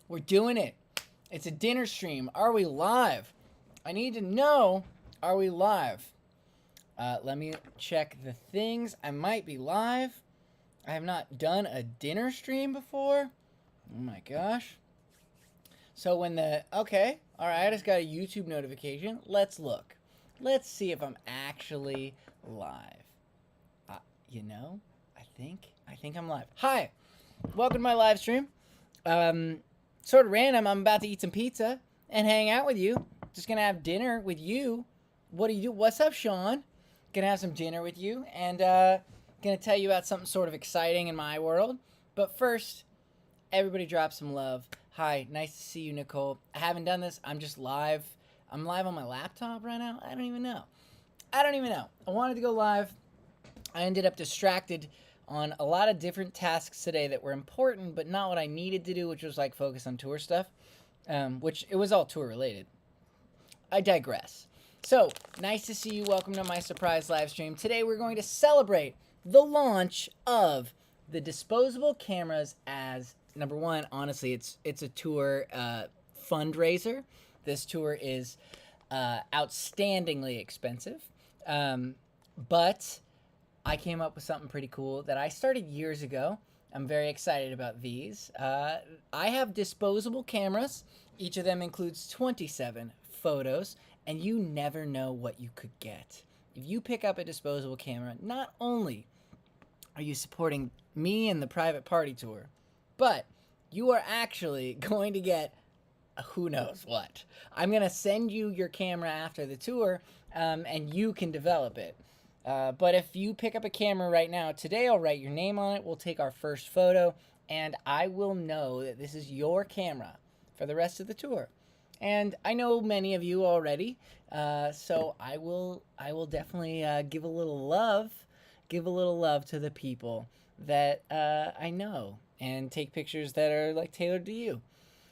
We're doing it. It's a dinner stream. Are we live? I need to know, are we live? Let me check the things. I might be live. I have not done a dinner stream before. Oh my gosh. So when okay, all right, I just got a YouTube notification. Let's look. Let's see if I'm actually live. I think I'm live. Hi, welcome to my live stream. Sort of random. I'm about to eat some pizza and hang out with you. Just gonna have dinner with you. What do you do? What's up, Sean? Gonna have some dinner with you and gonna tell you about something sort of exciting in my world. But first, everybody drop some love. Hi, nice to see you, Nicole. I haven't done this. I'm just live. I'm live on my laptop right now. I don't even know. I wanted to go live. I ended up distracted on a lot of different tasks today that were important, but not what I needed to do, which was like focus on tour stuff, which it was all tour related. I digress. So, nice to see you. Welcome to my surprise live stream. Today we're going to celebrate the launch of the disposable cameras as, number one, honestly, it's a tour fundraiser. This tour is outstandingly expensive, but I came up with something pretty cool that I started years ago. I'm very excited about these. I have disposable cameras. Each of them includes 27 photos, and you never know what you could get. If you pick up a disposable camera, not only are you supporting me and the private party tour, but you are actually going to get who knows what. I'm going to send you your camera after the tour, and you can develop it. But if you pick up a camera right now, today I'll write your name on it, we'll take our first photo, and I will know that this is your camera for the rest of the tour. And I know many of you already, so I will definitely give a little love to the people that I know, and take pictures that are like tailored to you.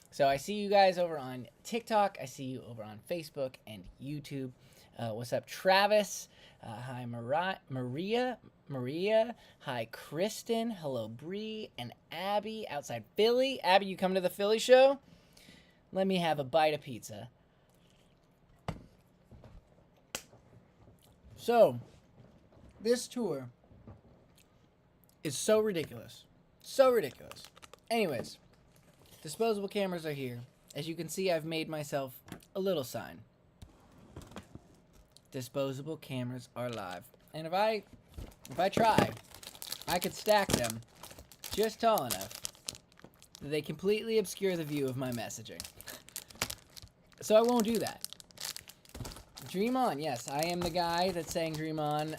So I see you guys over on TikTok, I see you over on Facebook and YouTube. What's up, Travis? Hi, Maria. Hi, Kristen. Hello, Bree and Abby outside Philly. Abby, you come to the Philly show? Let me have a bite of pizza. So, this tour is so ridiculous. So ridiculous. Anyways, disposable cameras are here. As you can see, I've made myself a little sign. Disposable cameras are live. And if I try, I could stack them just tall enough that they completely obscure the view of my messaging. So I won't do that. Dream on. Yes, I am the guy that's saying dream on,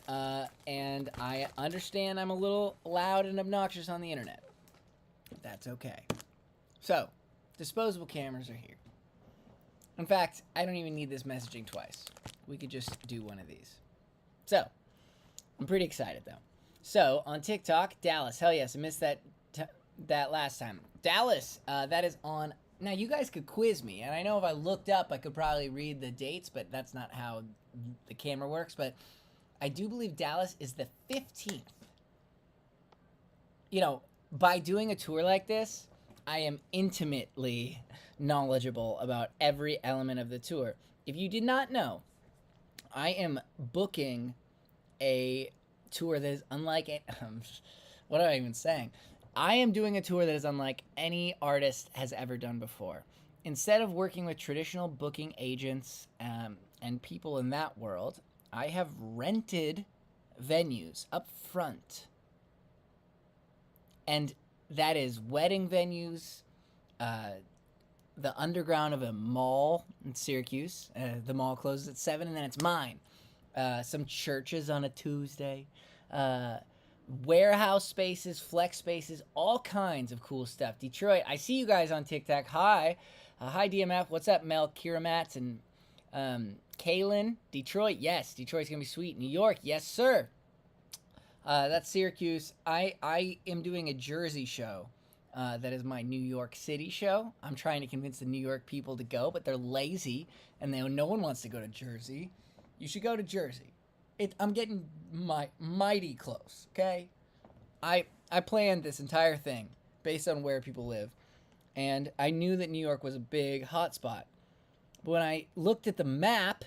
and I understand I'm a little loud and obnoxious on the internet. That's okay. So, disposable cameras are here. In fact, I don't even need this messaging twice. We could just do one of these. So, I'm pretty excited though. So, on TikTok, Dallas, hell yes, I missed that last time. Dallas, that is on. Now, you guys could quiz me, and I know if I looked up, I could probably read the dates, but that's not how the camera works. But I do believe Dallas is the 15th. You know, by doing a tour like this, I am intimately knowledgeable about every element of the tour. If you did not know, I am booking a tour that is unlike what am I even saying? I am doing a tour that is unlike any artist has ever done before. Instead of working with traditional booking agents and people in that world, I have rented venues up front. And that is wedding venues, the underground of a mall in Syracuse. The mall closes at 7, and then it's mine. Some churches on a Tuesday. Warehouse spaces, flex spaces, all kinds of cool stuff. Detroit, I see you guys on TikTok. Hi. Hi, DMF. What's up, Mel, Kira Matz, and Kaylin? Detroit, yes. Detroit's going to be sweet. New York, yes, sir. That's Syracuse. I am doing a Jersey show. That is my New York City show. I'm trying to convince the New York people to go, but they're lazy, and no one wants to go to Jersey. You should go to Jersey. I'm getting mighty close, okay? I planned this entire thing based on where people live, And I knew that New York was a big hotspot. But when I looked at the map,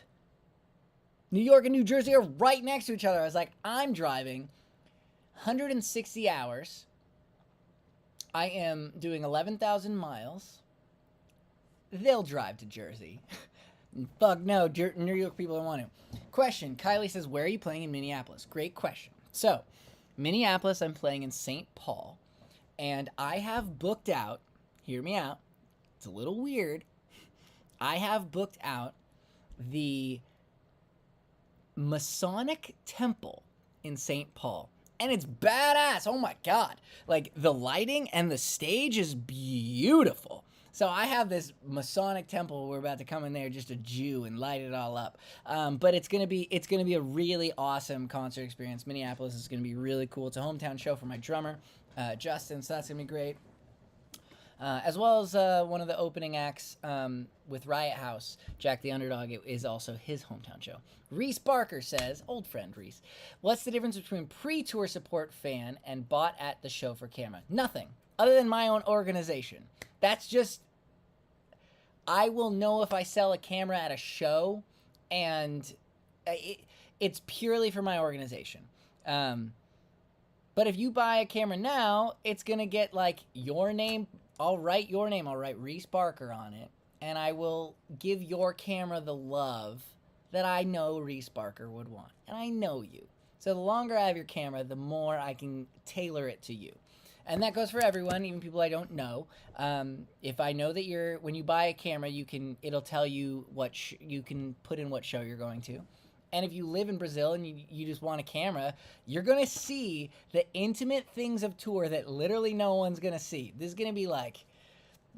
New York and New Jersey are right next to each other. I was like, I'm driving 160 hours. I am doing 11,000 miles. They'll drive to Jersey. Fuck no, New York people don't want to. Question, Kylie says, where are you playing in Minneapolis? Great question. So, Minneapolis, I'm playing in St. Paul. And I have booked out, hear me out, it's a little weird. I have booked out the Masonic Temple in St. Paul. And it's badass. Oh my God. Like, the lighting and the stage is beautiful. So I have this Masonic temple. We're about to come in there, just a Jew, and light it all up. But it's gonna be a really awesome concert experience. Minneapolis is gonna be really cool. It's a hometown show for my drummer, Justin. So that's gonna be great. As well as one of the opening acts with Riot House, Jack the Underdog. It is also his hometown show. Reese Barker says, old friend Reese, what's the difference between pre-tour support fan and bought at the show for camera? Nothing, other than my own organization. That's just, I will know if I sell a camera at a show, and it's purely for my organization. But if you buy a camera now, it's going to get like your name. I'll write your name. I'll write Reese Barker on it, and I will give your camera the love that I know Reese Barker would want. And I know you. So the longer I have your camera, the more I can tailor it to you. And that goes for everyone, even people I don't know. If I know that when you buy a camera, it'll tell you you can put in what show you're going to. And if you live in Brazil and you just want a camera, you're going to see the intimate things of tour that literally no one's going to see. This is going to be like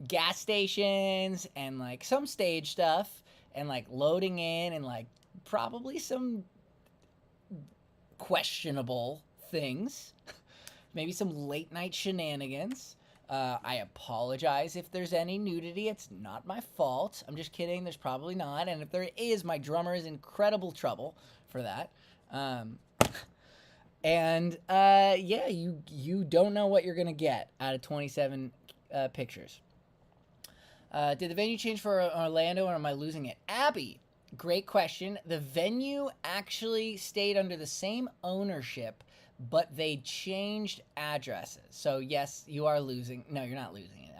gas stations and like some stage stuff and like loading in and like probably some questionable things. Maybe some late night shenanigans. I apologize if there's any nudity. It's not my fault. I'm just kidding. There's probably not. And if there is, my drummer is in incredible trouble for that. Yeah, you don't know what you're going to get out of 27 pictures. Did the venue change for Orlando, or am I losing it? Abby, great question. The venue actually stayed under the same ownership, but they changed addresses. So yes, you are losing. No, you're not losing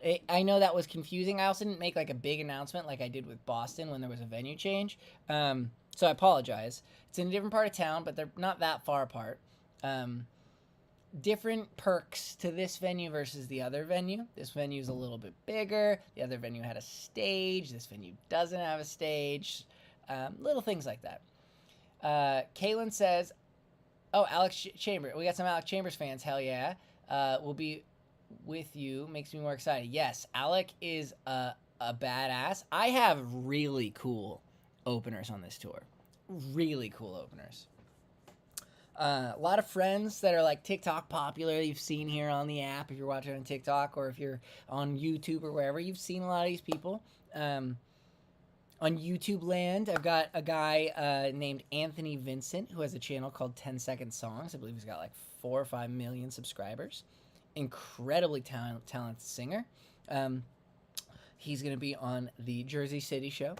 it. I know that was confusing. I also didn't make like a big announcement like I did with Boston when there was a venue change. So I apologize. It's in a different part of town, but they're not that far apart. Different perks to this venue versus the other venue. This venue is a little bit bigger. The other venue had a stage. This venue doesn't have a stage. Little things like that. Kaylin says, oh, Alex Chambers. We got some Alex Chambers fans. Hell yeah. We'll be with you. Makes me more excited. Yes, Alec is a badass. I have really cool openers on this tour. Really cool openers. A lot of friends that are like TikTok popular you've seen here on the app if you're watching on TikTok, or if you're on YouTube or wherever, you've seen a lot of these people. On YouTube land, I've got a guy named Anthony Vincent who has a channel called 10 Second Songs. I believe he's got like 4 or 5 million subscribers. Incredibly talented singer. He's going to be on the Jersey City show.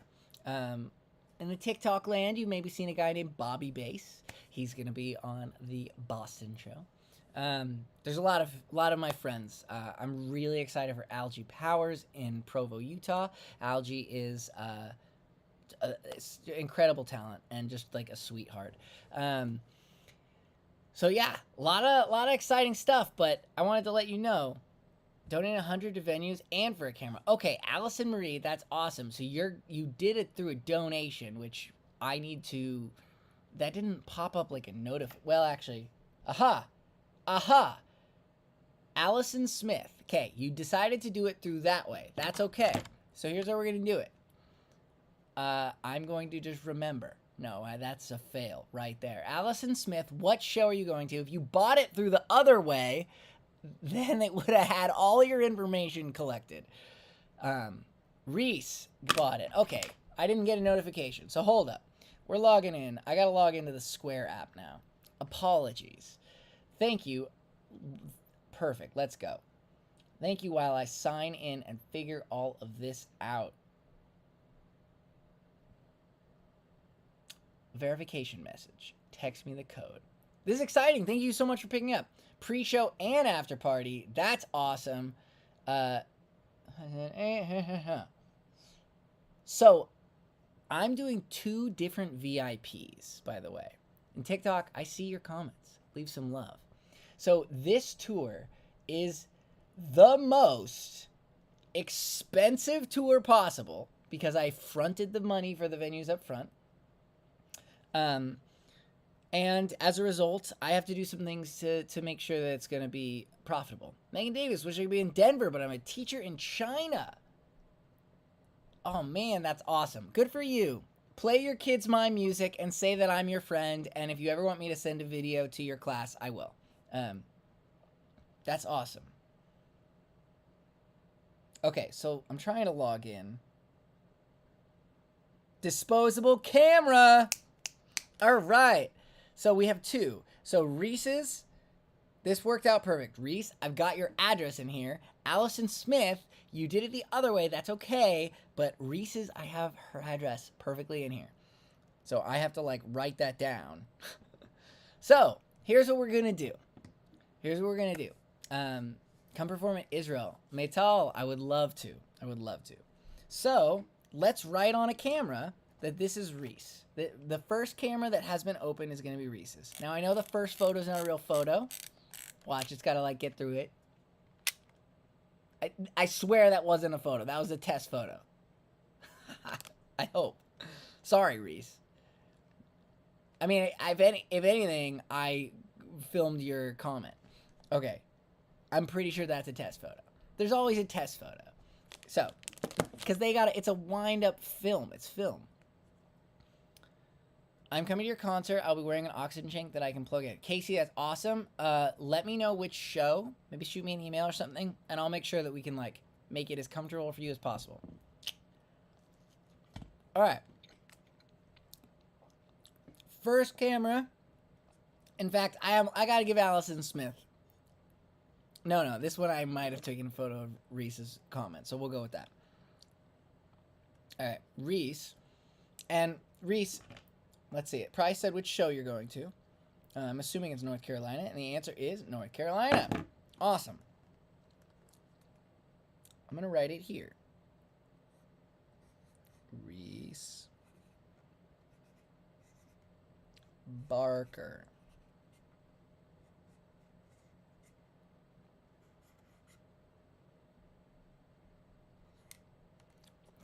In the TikTok land, you've maybe seen a guy named Bobby Bass. He's going to be on the Boston show. There's a lot of my friends. I'm really excited for Algie Powers in Provo, Utah. Algie is incredible talent and just like a sweetheart. So yeah, a lot of exciting stuff. But I wanted to let you know, donate 100 to venues and for a camera. Okay, Allison Marie, that's awesome. So you did it through a donation, which I need to. That didn't pop up like a notif. Well, actually, aha. Allison Smith. Okay, you decided to do it through that way. That's okay. So here's how we're gonna do it. I'm going to just remember. No, that's a fail right there. Allison Smith, what show are you going to? If you bought it through the other way, then it would have had all your information collected. Reese bought it. Okay, I didn't get a notification, so hold up. We're logging in. I gotta log into the Square app now. Apologies. Thank you. Perfect, let's go. Thank you while I sign in and figure all of this out. Verification message. Text me the code. This is exciting. Thank you so much for picking up. Pre-show and after party. That's awesome. So, I'm doing 2 different VIPs, by the way. In TikTok, I see your comments. Leave some love. So, this tour is the most expensive tour possible because I fronted the money for the venues up front. And as a result, I have to do some things to make sure that it's going to be profitable. Megan Davis, wish I could be in Denver, but I'm a teacher in China. Oh man, that's awesome. Good for you. Play your kids my music and say that I'm your friend. And if you ever want me to send a video to your class, I will. That's awesome. Okay, so I'm trying to log in. Disposable camera. All right. So we have 2. So Reese's, this worked out perfect. Reese, I've got your address in here. Allison Smith, you did it the other way. That's okay. But Reese's, I have her address perfectly in here. So I have to like write that down. So here's what we're going to do. Come perform in Israel. Metal, I would love to. So let's write on a camera that this is Reese. The first camera that has been opened is going to be Reese's. Now, I know the first photo is not a real photo. Watch, it's got to, like, get through it. I swear that wasn't a photo. That was a test photo. I hope. Sorry, Reese. I mean, if anything, I filmed your comment. Okay. I'm pretty sure that's a test photo. There's always a test photo. So, because it's a wind-up film. It's film. I'm coming to your concert. I'll be wearing an oxygen tank that I can plug in. Casey, that's awesome. Let me know which show. Maybe shoot me an email or something, and I'll make sure that we can, like, make it as comfortable for you as possible. All right. First camera. In fact, I got to give Allison Smith. No, this one I might have taken a photo of Reese's comment, so we'll go with that. All right, Reese. And Reese... Let's see it. Price said which show you're going to. I'm assuming it's North Carolina, and the answer is North Carolina. Awesome. I'm going to write it here. Reese Barker.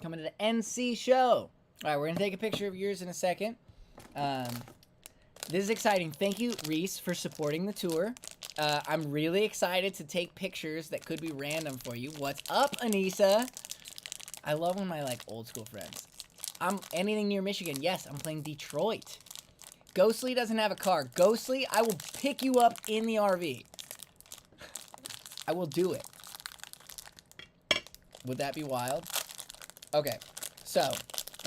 Coming to the NC show. All right, we're going to take a picture of yours in a second. This is exciting. Thank you, Reese, for supporting the tour. I'm really excited to take pictures that could be random for you. What's up, Anissa? I love when my, like, old school friends. Anything near Michigan? Yes, I'm playing Detroit. Ghostly doesn't have a car. Ghostly, I will pick you up in the RV. I will do it. Would that be wild? Okay, so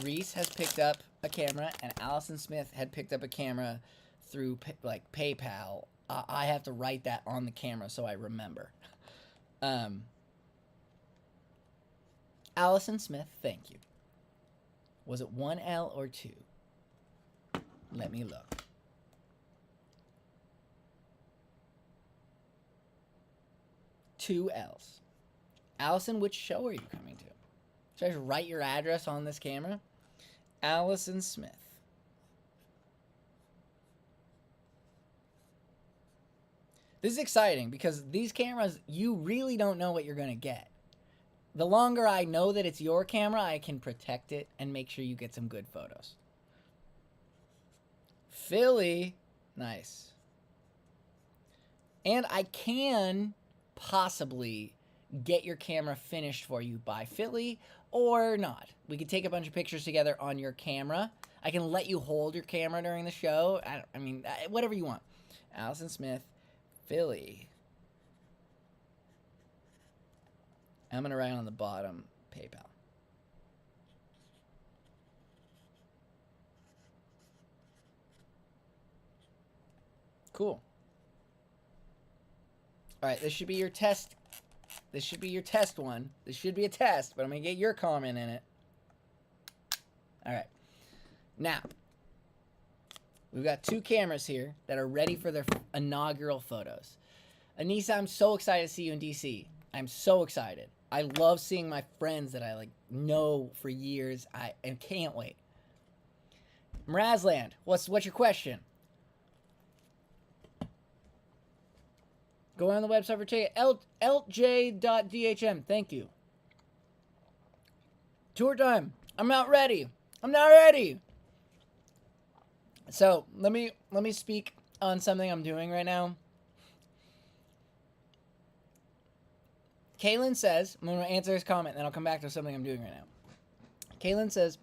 Reese has picked up a camera, and Allison Smith had picked up a camera through, like, PayPal. I have to write that on the camera so I remember. Allison Smith, thank you. Was it 1 L or 2? Let me look. Two L's. Allison, which show are you coming to? Should I just write your address on this camera? Allison Smith. This is exciting because these cameras, you really don't know what you're going to get. The longer I know that it's your camera, I can protect it and make sure you get some good photos. Philly. Nice. And I can possibly get your camera finished for you by Philly or not. We could take a bunch of pictures together on your camera. I can let you hold your camera during the show. I mean, whatever you want. Allison Smith, Philly. I'm going to write on the bottom, PayPal. Cool. All right, this should be your test. This should be your test one. This should be a test, but I'm going to get your comment in it. All right. Now, we've got 2 cameras here that are ready for their inaugural photos. Anissa, I'm so excited to see you in DC. I'm so excited. I love seeing my friends that I know for years. I can't wait. Mrazland, what's your question? Go on the website for ticket. LJ.dhm. Thank you. Tour time. I'm not ready. I'm not ready. So let me speak on something I'm doing right now. Kaylin says, I'm going to answer his comment, and then I'll come back to something I'm doing right now. Kaylin says,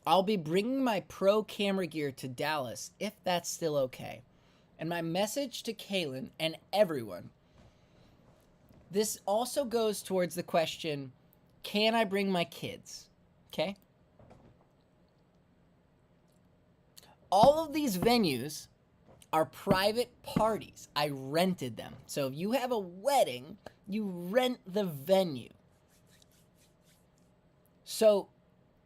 I'll be bringing my pro camera gear to Dallas, if that's still okay. And my message to Kaylin and everyone, this also goes towards the question, can I bring my kids? Okay? All of these venues are private parties. I rented them. So if you have a wedding, you rent the venue. So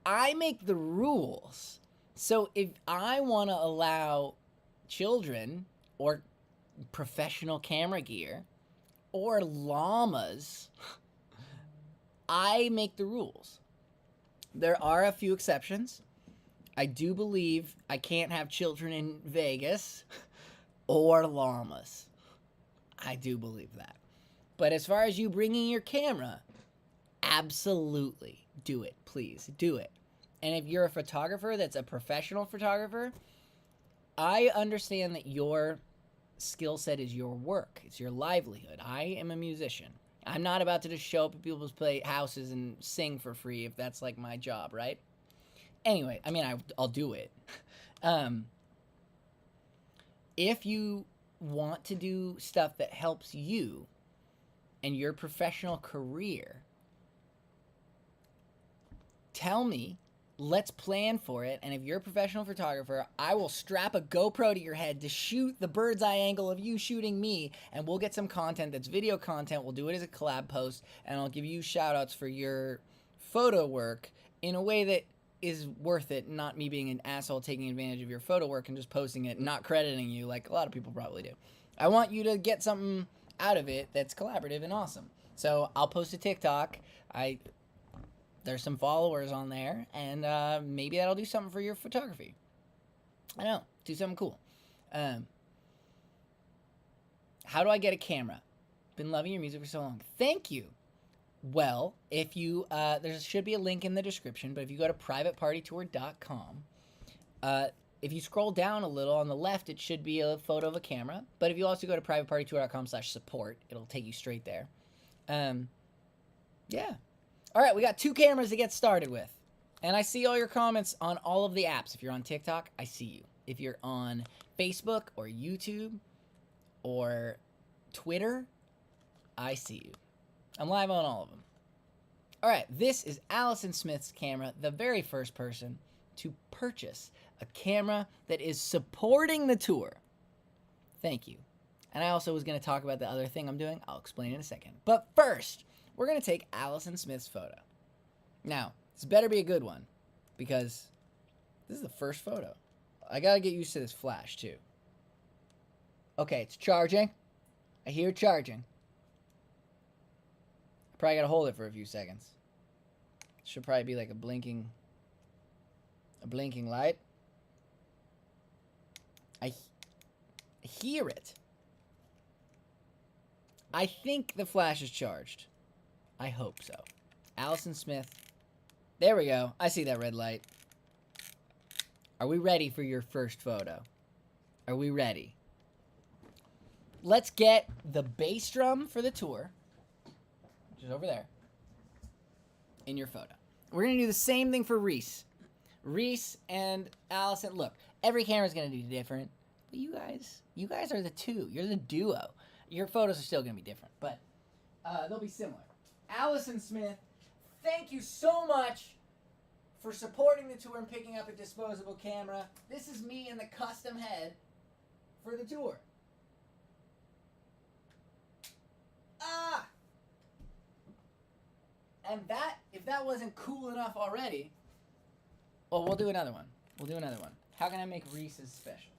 I make the rules. So if I want to allow children or professional camera gear or llamas, I make the rules. There are a few exceptions. I do believe I can't have children in Vegas or llamas. I do believe that. But as far as you bringing your camera, absolutely do it. Please do it. And if you're a photographer that's a professional photographer, I understand that your skill set is your work. It's your livelihood. I am a musician. I'm not about to just show up at people's houses and sing for free if that's like my job, right? Anyway, I mean, I'll do it. If you want to do stuff that helps you and your professional career, tell me. Let's plan for it. And if you're a professional photographer, I will strap a GoPro to your head to shoot the bird's eye angle of you shooting me. And we'll get some content that's video content. We'll do it as a collab post. And I'll give you shout outs for your photo work in a way that is worth it. Not me being an asshole taking advantage of your photo work and just posting it and not crediting you like a lot of people probably do. I want you to get something out of it that's collaborative and awesome. So I'll post a TikTok. There's some followers on there, and maybe that'll do something for your photography. I know, do something cool. How do I get a camera? Been loving your music for so long. Thank you. Well, if you, there should be a link in the description, but if you go to privatepartytour.com, if you scroll down a little on the left, it should be a photo of a camera. But if you also go to privatepartytour.com/support, it'll take you straight there. Yeah. All right, we got 2 cameras to get started with. And I see all your comments on all of the apps. If you're on TikTok, I see you. If you're on Facebook or YouTube or Twitter, I see you. I'm live on all of them. All right, this is Allison Smith's camera, the very first person to purchase a camera that is supporting the tour. Thank you. And I also was going to talk about the other thing I'm doing. I'll explain in a second. But first, we're going to take Allison Smith's photo. Now, this better be a good one, because this is the first photo. I got to get used to this flash, too. Okay, it's charging. I hear charging. I probably got to hold it for a few seconds. Should probably be like a blinking light. I hear it. I think the flash is charged. I hope so. Allison Smith. There we go. I see that red light. Are we ready for your first photo? Are we ready? Let's get the bass drum for the tour, which is over there, in your photo. We're going to do the same thing for Reese. Reese and Allison. Look, every camera's going to do different. But you guys are the two. You're the duo. Your photos are still going to be different, but they'll be similar. Allison Smith, thank you so much for supporting the tour and picking up a disposable camera. This is me in the custom head for the tour. And that, if that wasn't cool enough already, well, we'll do another one. How can I make Reese's special?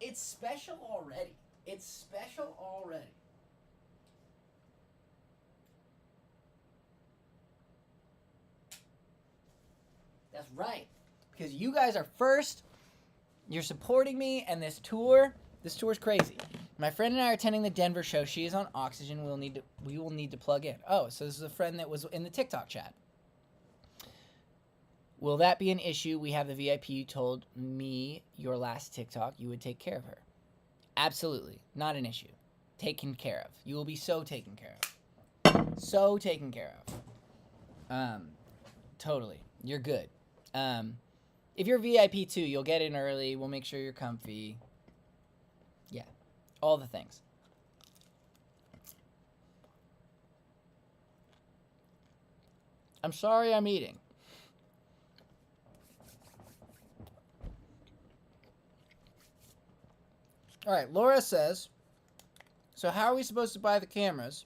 It's special already. That's right. Because you guys are first. You're supporting me, and this tour's crazy. My friend and I are attending the Denver show. She is on oxygen. We will need to plug in. Oh, so this is a friend that was in the TikTok chat. Will that be an issue? We have the VIP. You told me your last TikTok you would take care of her. Absolutely. Not an issue. Taken care of. You will be so taken care of. So taken care of. Totally. You're good. If you're VIP too, you'll get in early. We'll make sure you're comfy. Yeah. All the things. I'm sorry I'm eating. All right, Laura says, so how are we supposed to buy the cameras?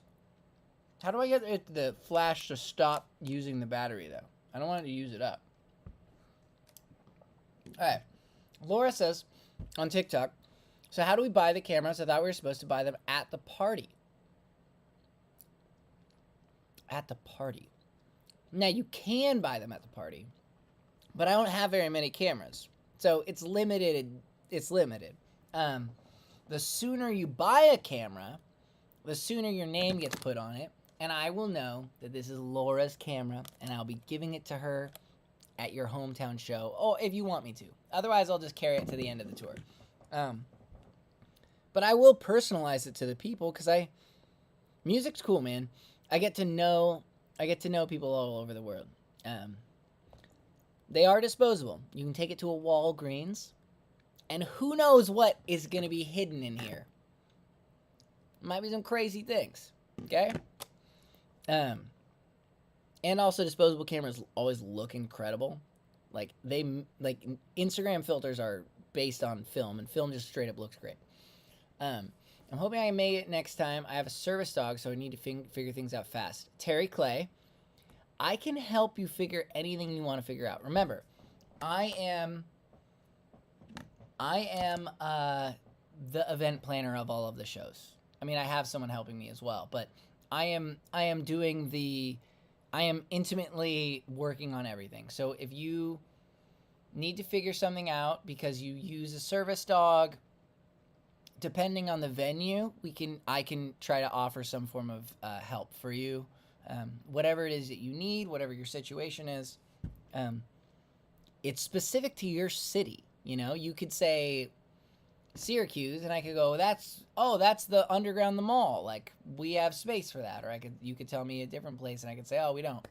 How do I get the flash to stop using the battery, though? I don't want it to use it up. All right, Laura says on TikTok, so how do we buy the cameras? I thought we were supposed to buy them at the party. At the party. Now, you can buy them at the party, but I don't have very many cameras. So it's limited. The sooner you buy a camera, the sooner your name gets put on it, and I will know that this is Laura's camera, and I'll be giving it to her at your hometown show. Oh, if you want me to. Otherwise, I'll just carry it to the end of the tour. But I will personalize it to the people, because music's cool, man. I get to know people all over the world. They are disposable. You can take it to a Walgreens, and who knows what is going to be hidden in here. Might be some crazy things, okay? And also, disposable cameras always look incredible. Like Instagram filters are based on film, and film just straight up looks great. I'm hoping I can make it next time. I have a service dog, so I need to figure things out fast. Terry Clay, I can help you figure anything you want to figure out. Remember, I am the event planner of all of the shows. I mean, I have someone helping me as well, but I am intimately working on everything. So if you need to figure something out because you use a service dog, depending on the venue, I can try to offer some form of help for you. Whatever it is that you need, whatever your situation is, it's specific to your city. You know, you could say Syracuse, and I could go, that's the underground, the mall. Like, we have space for that. Or you could tell me a different place, and I could say, oh, we don't.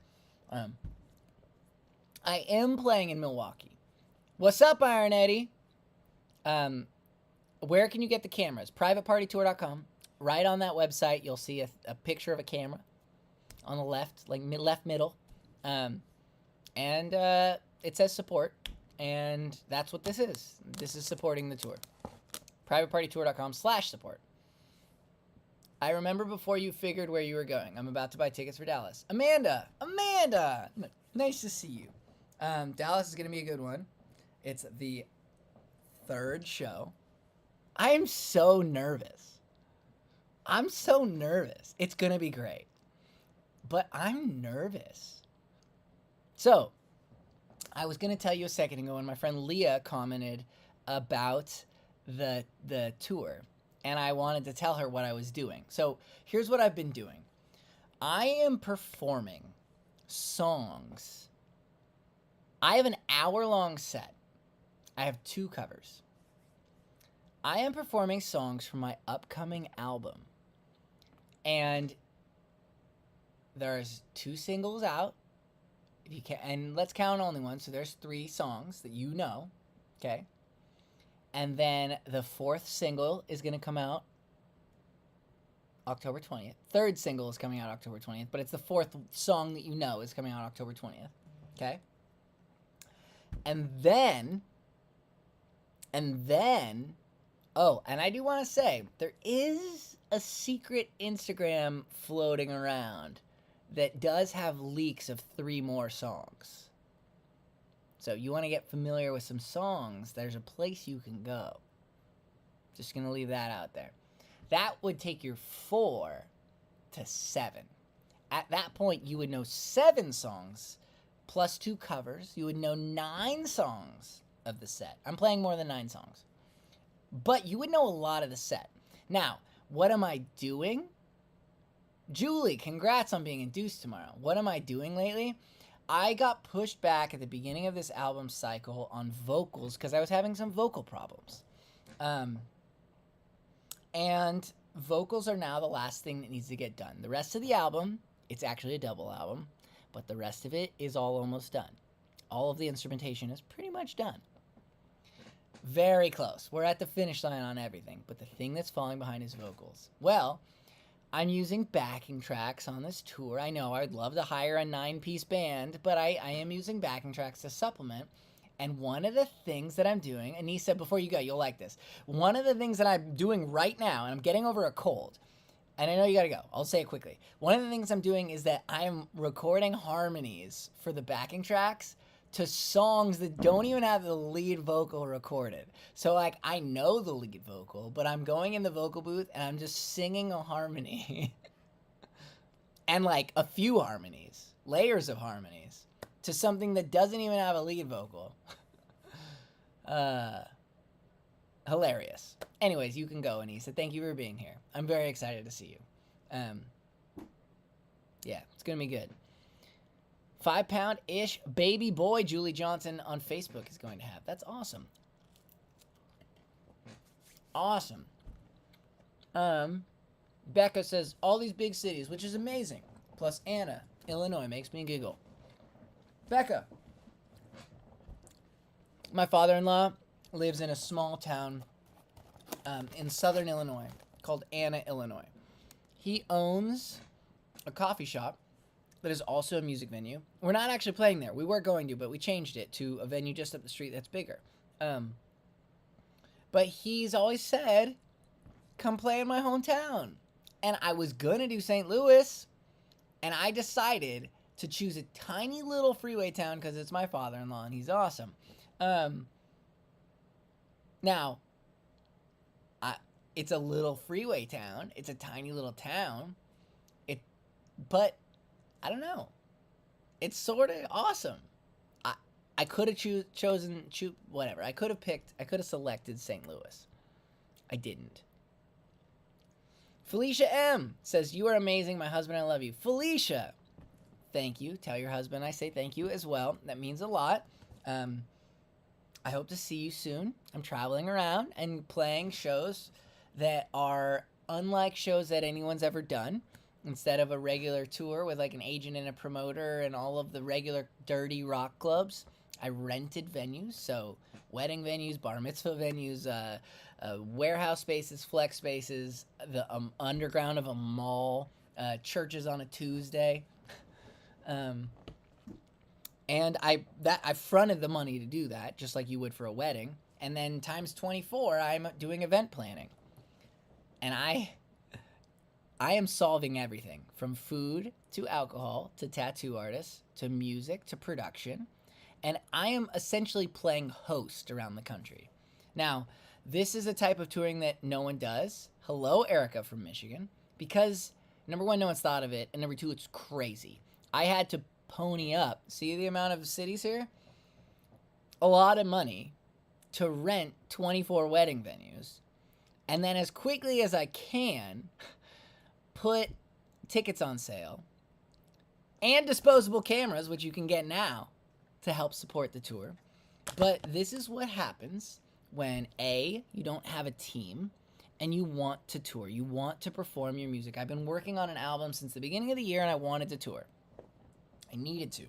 I am playing in Milwaukee. What's up, Iron Eddie? Where can you get the cameras? Privatepartytour.com. Right on that website, you'll see a picture of a camera on the left, like left middle. And it says support. And that's what this is. This is supporting the tour. Privatepartytour.com/support. I remember before you figured where you were going. I'm about to buy tickets for Dallas. Amanda! Nice to see you. Dallas is going to be a good one. It's the third show. I am so nervous. It's going to be great. But I'm nervous. So, I was going to tell you a second ago when my friend Leah commented about the tour, and I wanted to tell her what I was doing. So here's what I've been doing. I am performing songs. I have an hour-long set. I have 2 covers. I am performing songs from my upcoming album. And there's 2 singles out. If you can, and let's count only one. So there's 3 songs that you know, okay? And then the 4th single is going to come out October 20th. 3rd single is coming out October 20th, but it's the 4th song that you know is coming out October 20th, okay? And then, oh, and I do want to say, there is a secret Instagram floating around that does have leaks of 3 more songs. So you want to get familiar with some songs, there's a place you can go. Just going to leave that out there. That would take your 4 to 7. At that point, you would know 7 songs plus 2 covers. You would know 9 songs of the set. I'm playing more than 9 songs. But you would know a lot of the set. Now, what am I doing? Julie, congrats on being induced tomorrow. What am I doing lately? I got pushed back at the beginning of this album cycle on vocals because I was having some vocal problems. And vocals are now the last thing that needs to get done. The rest of the album, it's actually a double album, but the rest of it is all almost done. All of the instrumentation is pretty much done. Very close. We're at the finish line on everything, but the thing that's falling behind is vocals. Well, I'm using backing tracks on this tour. I know I'd love to hire a 9-piece band, but I am using backing tracks to supplement. And one of the things that I'm doing, Anissa, before you go, you'll like this. One of the things that I'm doing right now, and I'm getting over a cold, and I know you gotta go. I'll say it quickly. One of the things I'm doing is that I'm recording harmonies for the backing tracks to songs that don't even have the lead vocal recorded. So, like, I know the lead vocal, but I'm going in the vocal booth and I'm just singing a harmony. And, like, a few harmonies, layers of harmonies, to something that doesn't even have a lead vocal. Hilarious. Anyways, you can go, Anissa. Thank you for being here. I'm very excited to see you. Yeah, it's gonna be good. 5-pound-ish baby boy Julie Johnson on Facebook is going to have. That's awesome. Awesome. Becca says, all these big cities, which is amazing. Plus Anna, Illinois, makes me giggle. Becca. My father-in-law lives in a small town in southern Illinois called Anna, Illinois. He owns a coffee shop that is also a music venue. We're not actually playing there. We were going to, but we changed it to a venue just up the street that's bigger. But he's always said, come play in my hometown. And I was going to do St. Louis, and I decided to choose a tiny little freeway town because it's my father-in-law, and he's awesome. Now, it's a little freeway town. It's a tiny little town. But I don't know. It's sort of awesome. I could have chosen whatever. I could have selected St. Louis. I didn't. Felicia M says, you are amazing. My husband, I love you. Felicia, thank you. Tell your husband I say thank you as well. That means a lot. I hope to see you soon. I'm traveling around and playing shows that are unlike shows that anyone's ever done. Instead of a regular tour with like an agent and a promoter and all of the regular dirty rock clubs, I rented venues. So wedding venues, bar mitzvah venues, warehouse spaces, flex spaces, the underground of a mall, churches on a Tuesday. And I fronted the money to do that, just like you would for a wedding. And then times 24, I'm doing event planning. And I am solving everything from food to alcohol to tattoo artists to music to production. And I am essentially playing host around the country. Now, this is a type of touring that no one does. Hello, Erica from Michigan. Because, number one, no one's thought of it. And number two, it's crazy. I had to pony up. See the amount of cities here? A lot of money to rent 24 wedding venues. And then as quickly as I can, put tickets on sale and disposable cameras, which you can get now to help support the tour. But this is what happens when A, you don't have a team and you want to tour. You want to perform your music. I've been working on an album since the beginning of the year and I wanted to tour. I needed to.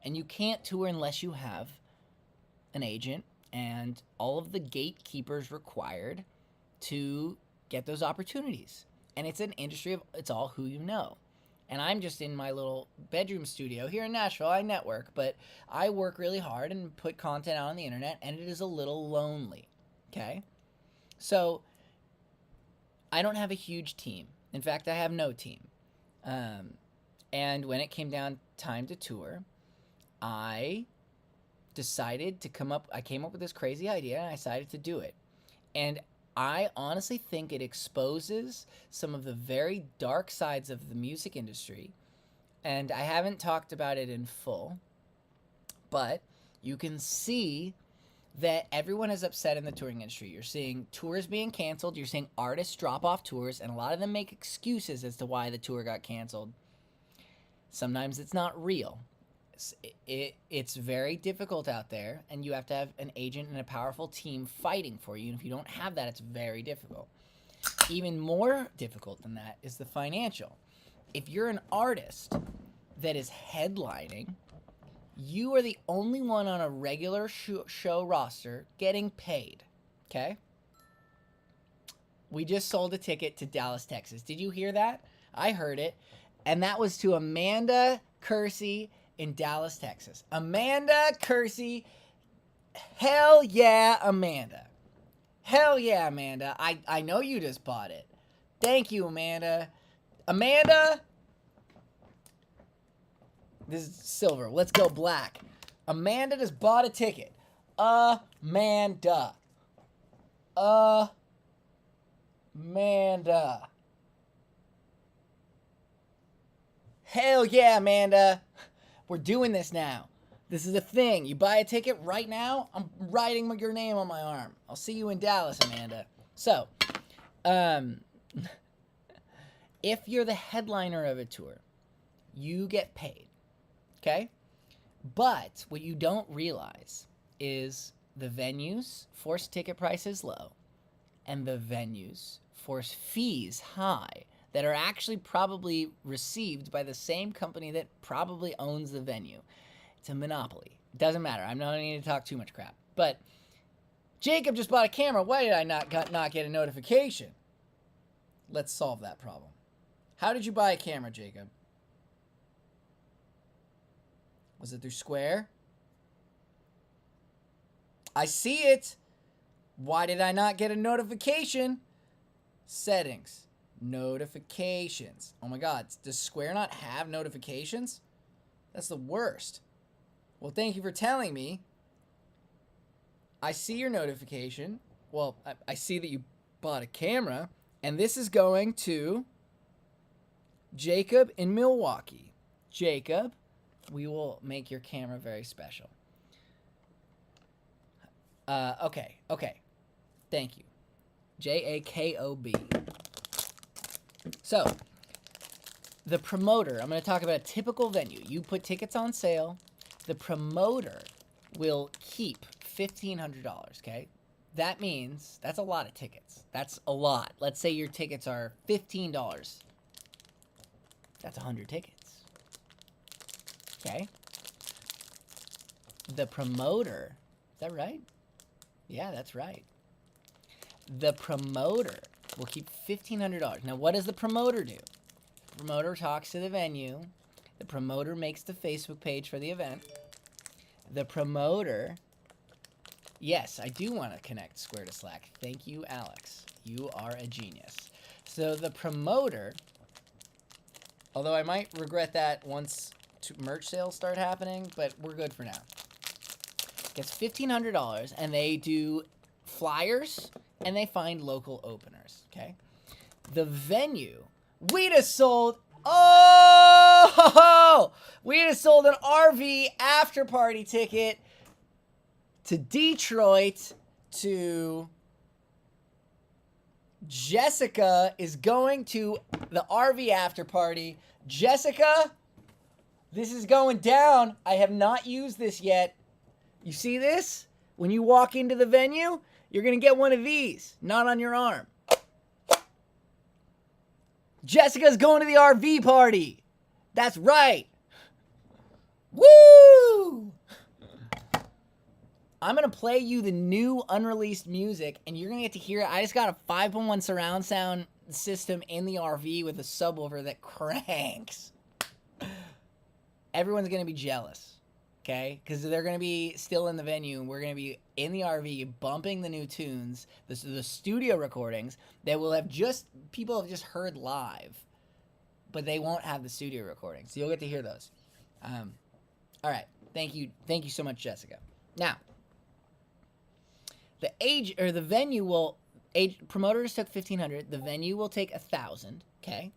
And you can't tour unless you have an agent and all of the gatekeepers required to get those opportunities. And it's an industry of, it's all who you know. And I'm just in my little bedroom studio here in Nashville. I network, but I work really hard and put content out on the internet, and it is a little lonely, okay? So I don't have a huge team. In fact, I have no team. And when it came down time to tour, I decided to I came up with this crazy idea and I decided to do it. And I honestly think it exposes some of the very dark sides of the music industry. And I haven't talked about it in full, but you can see that everyone is upset in the touring industry. You're seeing tours being canceled. You're seeing artists drop off tours, and a lot of them make excuses as to why the tour got canceled. Sometimes it's not real. It's very difficult out there, and you have to have an agent and a powerful team fighting for you. And if you don't have that, it's very difficult. Even more difficult than that is the financial. If you're an artist that is headlining, you are the only one on a regular show roster getting paid, okay? We just sold a ticket to Dallas, Texas. Did you hear that? I heard it. And that was to Amanda Kersey in Dallas, Texas. Amanda Kersey. Hell yeah, Amanda. Hell yeah, Amanda. I know you just bought it. Thank you, Amanda. Amanda. This is silver. Let's go black. Amanda just bought a ticket. Amanda. Amanda. Hell yeah, Amanda. We're doing this now. This is a thing. You buy a ticket right now, I'm writing your name on my arm. I'll see you in Dallas, Amanda. So, if you're the headliner of a tour, you get paid. Okay? But what you don't realize is the venues force ticket prices low, and the venues force fees high that are actually probably received by the same company that probably owns the venue. It's a monopoly. It doesn't matter. I'm not need to talk too much crap. But Jacob just bought a camera. Why did I not get a notification? Let's solve that problem. How did you buy a camera, Jacob? Was it through Square? I see it. Why did I not get a notification? Settings. Notifications. Oh my God. Does Square not have notifications? That's the worst. Well, thank you for telling me. I see your notification. Well, I see that you bought a camera. And this is going to Jacob in Milwaukee. Jacob, we will make your camera very special. Okay. Thank you. Jakob. So, the promoter, I'm going to talk about a typical venue. You put tickets on sale. The promoter will keep $1,500, okay? That means that's a lot of tickets. That's a lot. Let's say your tickets are $15. That's 100 tickets. Okay? The promoter, is that right? Yeah, that's right. The promoter will keep $1,500. Now, what does the promoter do? The promoter talks to the venue. The promoter makes the Facebook page for the event. The promoter... Yes, I do want to connect Square to Slack. Thank you, Alex. You are a genius. So the promoter, although I might regret that once merch sales start happening, but we're good for now, gets $1,500, and they do flyers, and they find local openers, okay? The venue, we just sold... Oh! We just sold an RV after party ticket to Detroit to Jessica is going to the RV after party. Jessica, this is going down. I have not used this yet. You see this? When you walk into the venue, you're going to get one of these, not on your arm. Jessica's going to the RV party. That's right. Woo! I'm going to play you the new unreleased music, and you're going to get to hear it. I just got a 5.1 surround sound system in the RV with a subwoofer that cranks. Everyone's going to be jealous. okay? Because they're going to be still in the venue, and we're going to be in the RV bumping the new tunes, the studio recordings that will have people have just heard live, but they won't have the studio recordings. So you'll get to hear those. All right. Thank you so much, Jessica. Now, the venue will, promoters took $1,500. The venue will take $1,000, okay?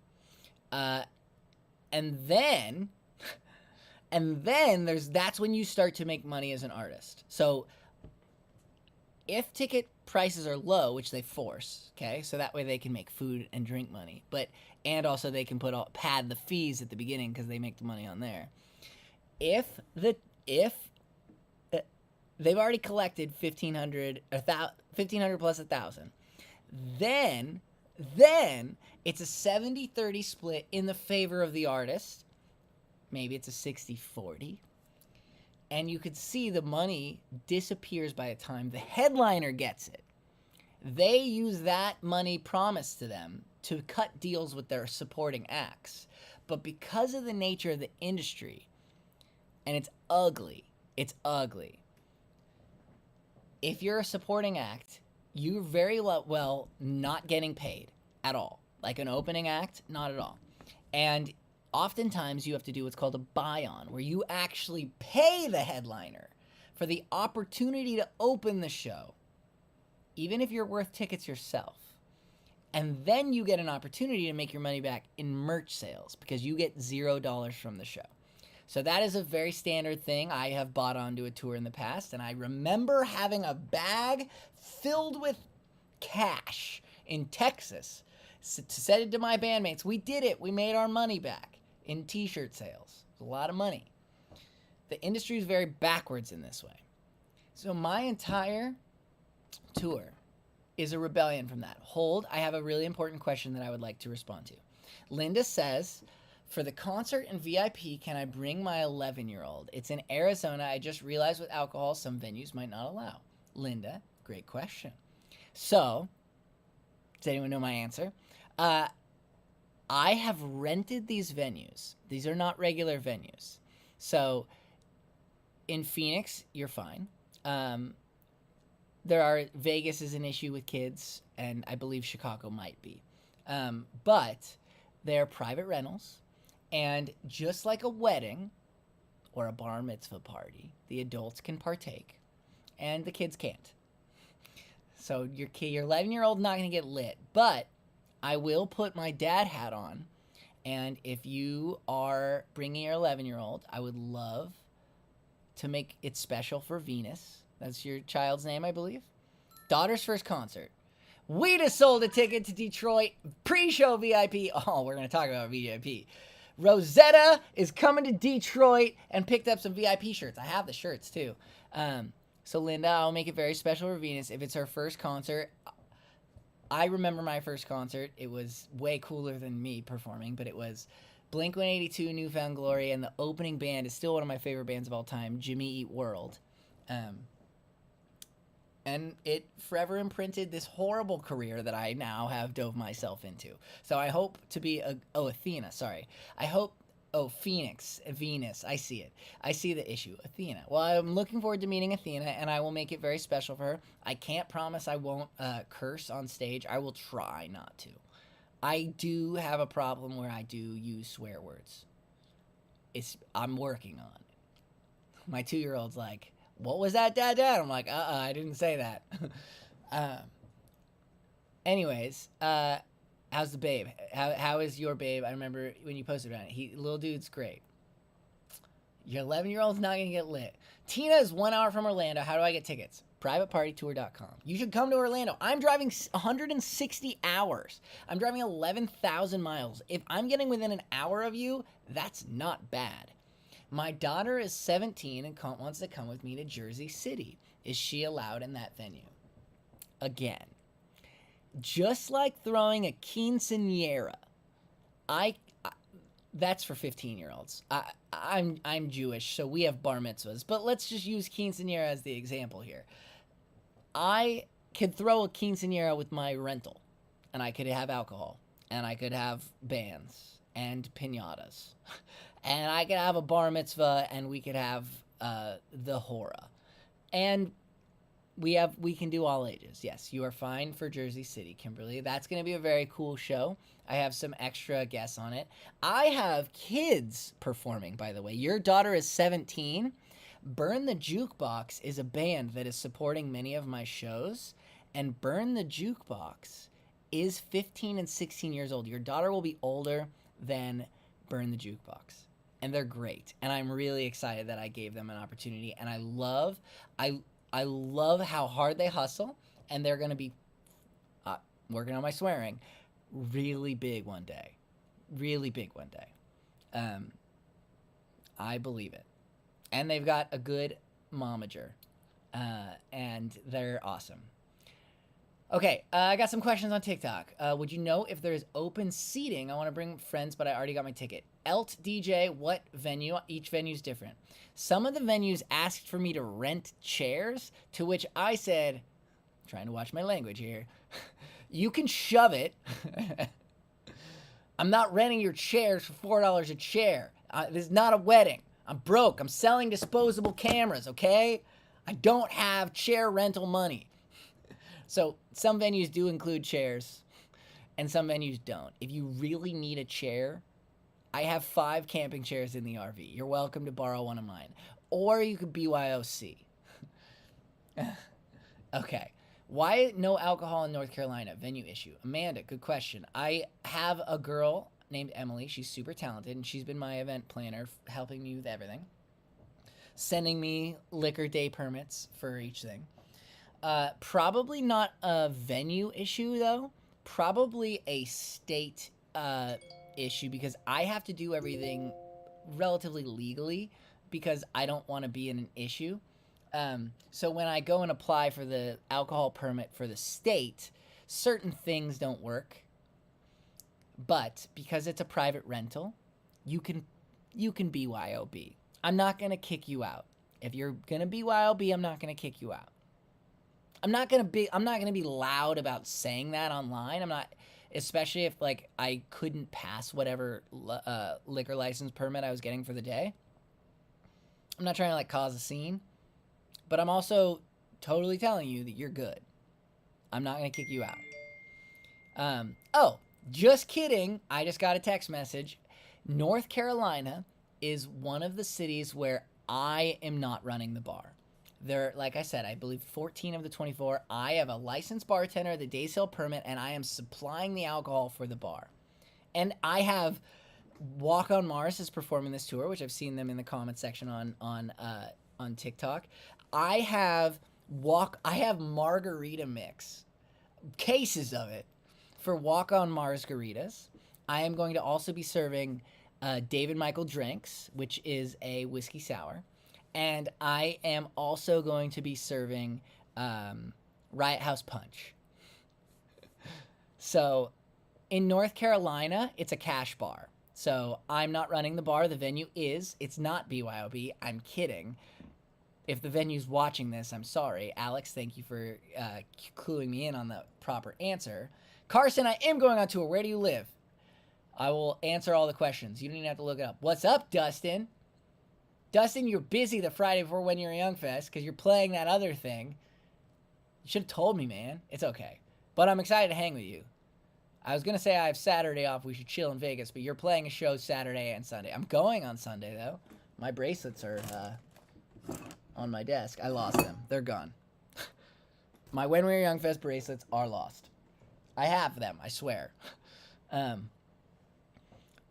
And then that's when you start to make money as an artist. So if ticket prices are low, which they force, okay, so that way they can make food and drink money, and also they can pad the fees at the beginning because they make the money on there. If they've already collected $1,500 plus $1,000, then it's a 70-30 split in the favor of the artist. Maybe it's a 60-40. And you could see the money disappears by the time the headliner gets it. They use that money promised to them to cut deals with their supporting acts. But because of the nature of the industry, and it's ugly. If you're a supporting act, you're very well not getting paid at all. Like an opening act, not at all. And oftentimes you have to do what's called a buy-on, where you actually pay the headliner for the opportunity to open the show, even if you're worth tickets yourself. And then you get an opportunity to make your money back in merch sales because you get $0 from the show. So that is a very standard thing. I have bought onto a tour in the past, and I remember having a bag filled with cash in Texas to send it to my bandmates. We did it. We made our money back in t-shirt sales. It was a lot of money. The industry is very backwards in this way. So my entire tour is a rebellion from that. Hold, I have a really important question that I would like to respond to. Linda says, for the concert and VIP, can I bring my 11-year-old? It's in Arizona. I just realized with alcohol, some venues might not allow. Linda, great question. So, does anyone know my answer? I have rented these venues. These are not regular venues. So, in Phoenix, you're fine. Vegas is an issue with kids, and I believe Chicago might be. But they're private rentals. And just like a wedding or a bar mitzvah party, the adults can partake and the kids can't. So your 11-year-old not going to get lit, but I will put my dad hat on. And if you are bringing your 11-year-old, I would love to make it special for Venus. That's your child's name, I believe. Daughter's first concert. We just sold a ticket to Detroit, pre-show VIP. Oh, we're going to talk about VIP. Rosetta is coming to Detroit and picked up some VIP shirts. I have the shirts too. So Linda, I'll make it very special for Venus. If it's her first concert, I remember my first concert. It was way cooler than me performing, but it was Blink-182, Newfound Glory, and the opening band is still one of my favorite bands of all time, Jimmy Eat World. And it forever imprinted this horrible career that I now have dove myself into. So I hope to be Athena, sorry. Phoenix, Venus, I see it. I see the issue. Athena. Well, I'm looking forward to meeting Athena, and I will make it very special for her. I can't promise I won't curse on stage. I will try not to. I do have a problem where I do use swear words. I'm working on it. My 2-year-old's like, what was that, Dad? I'm like, I didn't say that. Anyways, how's the babe? How is your babe? I remember when you posted about it. Little dude's great. Your 11-year-old's not going to get lit. Tina is 1 hour from Orlando. How do I get tickets? privatepartytour.com. You should come to Orlando. I'm driving 160 hours. I'm driving 11,000 miles. If I'm getting within an hour of you, that's not bad. My daughter is 17 and wants to come with me to Jersey City. Is she allowed in that venue? Again, just like throwing a quinceañera, that's for 15-year-olds. I'm Jewish, so we have bar mitzvahs, but let's just use quinceañera as the example here. I could throw a quinceañera with my rental, and I could have alcohol, and I could have bands and piñatas. And I could have a bar mitzvah, and we could have the horror. And we can do all ages. Yes, you are fine for Jersey City, Kimberly. That's going to be a very cool show. I have some extra guests on it. I have kids performing, by the way. Your daughter is 17. Burn the Jukebox is a band that is supporting many of my shows. And Burn the Jukebox is 15 and 16 years old. Your daughter will be older than Burn the Jukebox. And they're great. And I'm really excited that I gave them an opportunity. And I love how hard they hustle. And they're going to be, working on my swearing, really big one day. Really big one day. I believe it. And they've got a good momager. And they're awesome. Okay, I got some questions on TikTok. Would you know if there's open seating? I want to bring friends, but I already got my ticket. Elt DJ, what venue? Each venue's different. Some of the venues asked for me to rent chairs, to which I said, trying to watch my language here, you can shove it. I'm not renting your chairs for $4 a chair. This is not a wedding. I'm broke. I'm selling disposable cameras, okay? I don't have chair rental money. So some venues do include chairs, and some venues don't. If you really need a chair, I have 5 camping chairs in the RV. You're welcome to borrow one of mine. Or you could BYOC. Okay. Why no alcohol in North Carolina? Venue issue. Amanda, good question. I have a girl named Emily. She's super talented, and she's been my event planner, helping me with everything. Sending me liquor day permits for each thing. Probably not a venue issue, though. Probably a state issue, because I have to do everything relatively legally because I don't want to be in an issue. So when I go and apply for the alcohol permit for the state, certain things don't work. But because it's a private rental, you can BYOB. I'm not going to kick you out. If you're going to BYOB, I'm not going to kick you out. I'm not going to be loud about saying that online. I'm not, especially if like I couldn't pass whatever liquor license permit I was getting for the day. I'm not trying to like cause a scene, but I'm also totally telling you that you're good. I'm not going to kick you out. Oh, just kidding. I just got a text message. North Carolina is one of the cities where I am not running the bar. There, like I said, I believe 14 of the 24. I have a licensed bartender, the day sale permit, and I am supplying the alcohol for the bar. And I have Walk on Mars is performing this tour, which I've seen them in the comment section on TikTok. I have margarita mix, cases of it, for Walk on Margaritas. I am going to also be serving David Michael drinks, which is a whiskey sour. And I am also going to be serving Riot House Punch. So in North Carolina, it's a cash bar. So I'm not running the bar. The venue is. It's not BYOB. I'm kidding. If the venue's watching this, I'm sorry. Alex, thank you for cluing me in on the proper answer. Carson, I am going on tour. Where do you live? I will answer all the questions. You don't even have to look it up. What's up, Dustin? Dustin, you're busy the Friday before When You're Young Fest because you're playing that other thing. You should have told me, man. It's okay. But I'm excited to hang with you. I was going to say I have Saturday off. We should chill in Vegas. But you're playing a show Saturday and Sunday. I'm going on Sunday, though. My bracelets are on my desk. I lost them. They're gone. My When We're Young Fest bracelets are lost. I have them, I swear.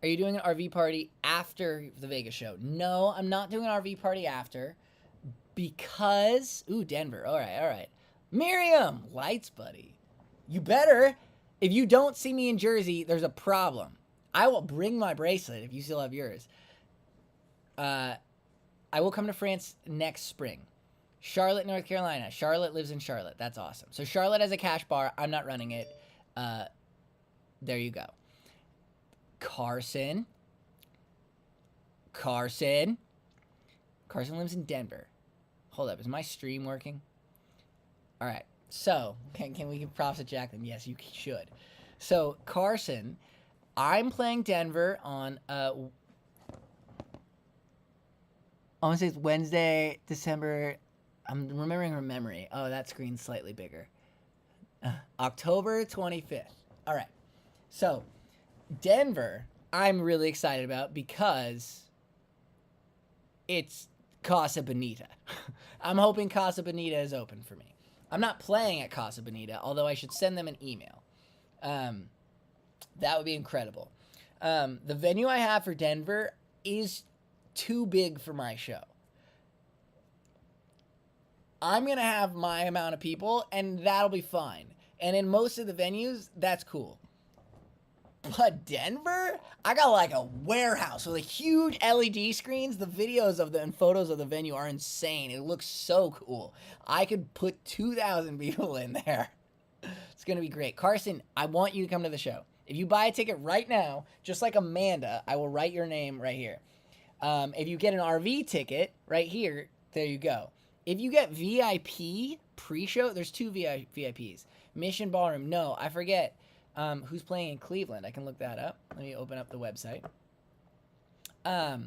Are you doing an RV party after the Vegas show? No, I'm not doing an RV party after because... Ooh, Denver. All right. Miriam! Lights, buddy. You better. If you don't see me in Jersey, there's a problem. I will bring my bracelet if you still have yours. I will come to France next spring. Charlotte, North Carolina. Charlotte lives in Charlotte. That's awesome. So Charlotte has a cash bar. I'm not running it. There you go. Carson lives in Denver. Hold up, is my stream working? All right, so can we give props to Jacqueline? Yes, you should. So Carson, I'm playing Denver on I want to say it's Wednesday, December. I'm remembering her memory. Oh, that screen's slightly bigger. October 25th. All right. So, Denver, I'm really excited about because it's Casa Bonita. I'm hoping Casa Bonita is open for me. I'm not playing at Casa Bonita, although I should send them an email. That would be incredible. The venue I have for Denver is too big for my show. I'm going to have my amount of people, and that'll be fine. And in most of the venues, that's cool. But Denver, I got like a warehouse with a huge LED screens. The videos of and photos of the venue are insane. It looks so cool. I could put 2,000 people in there. It's going to be great. Carson, I want you to come to the show. If you buy a ticket right now, just like Amanda, I will write your name right here. If you get an RV ticket right here, there you go. If you get VIP pre-show, there's 2 VIPs. Mission Ballroom, no, I forget who's playing in Cleveland. I can look that up. Let me open up the website. I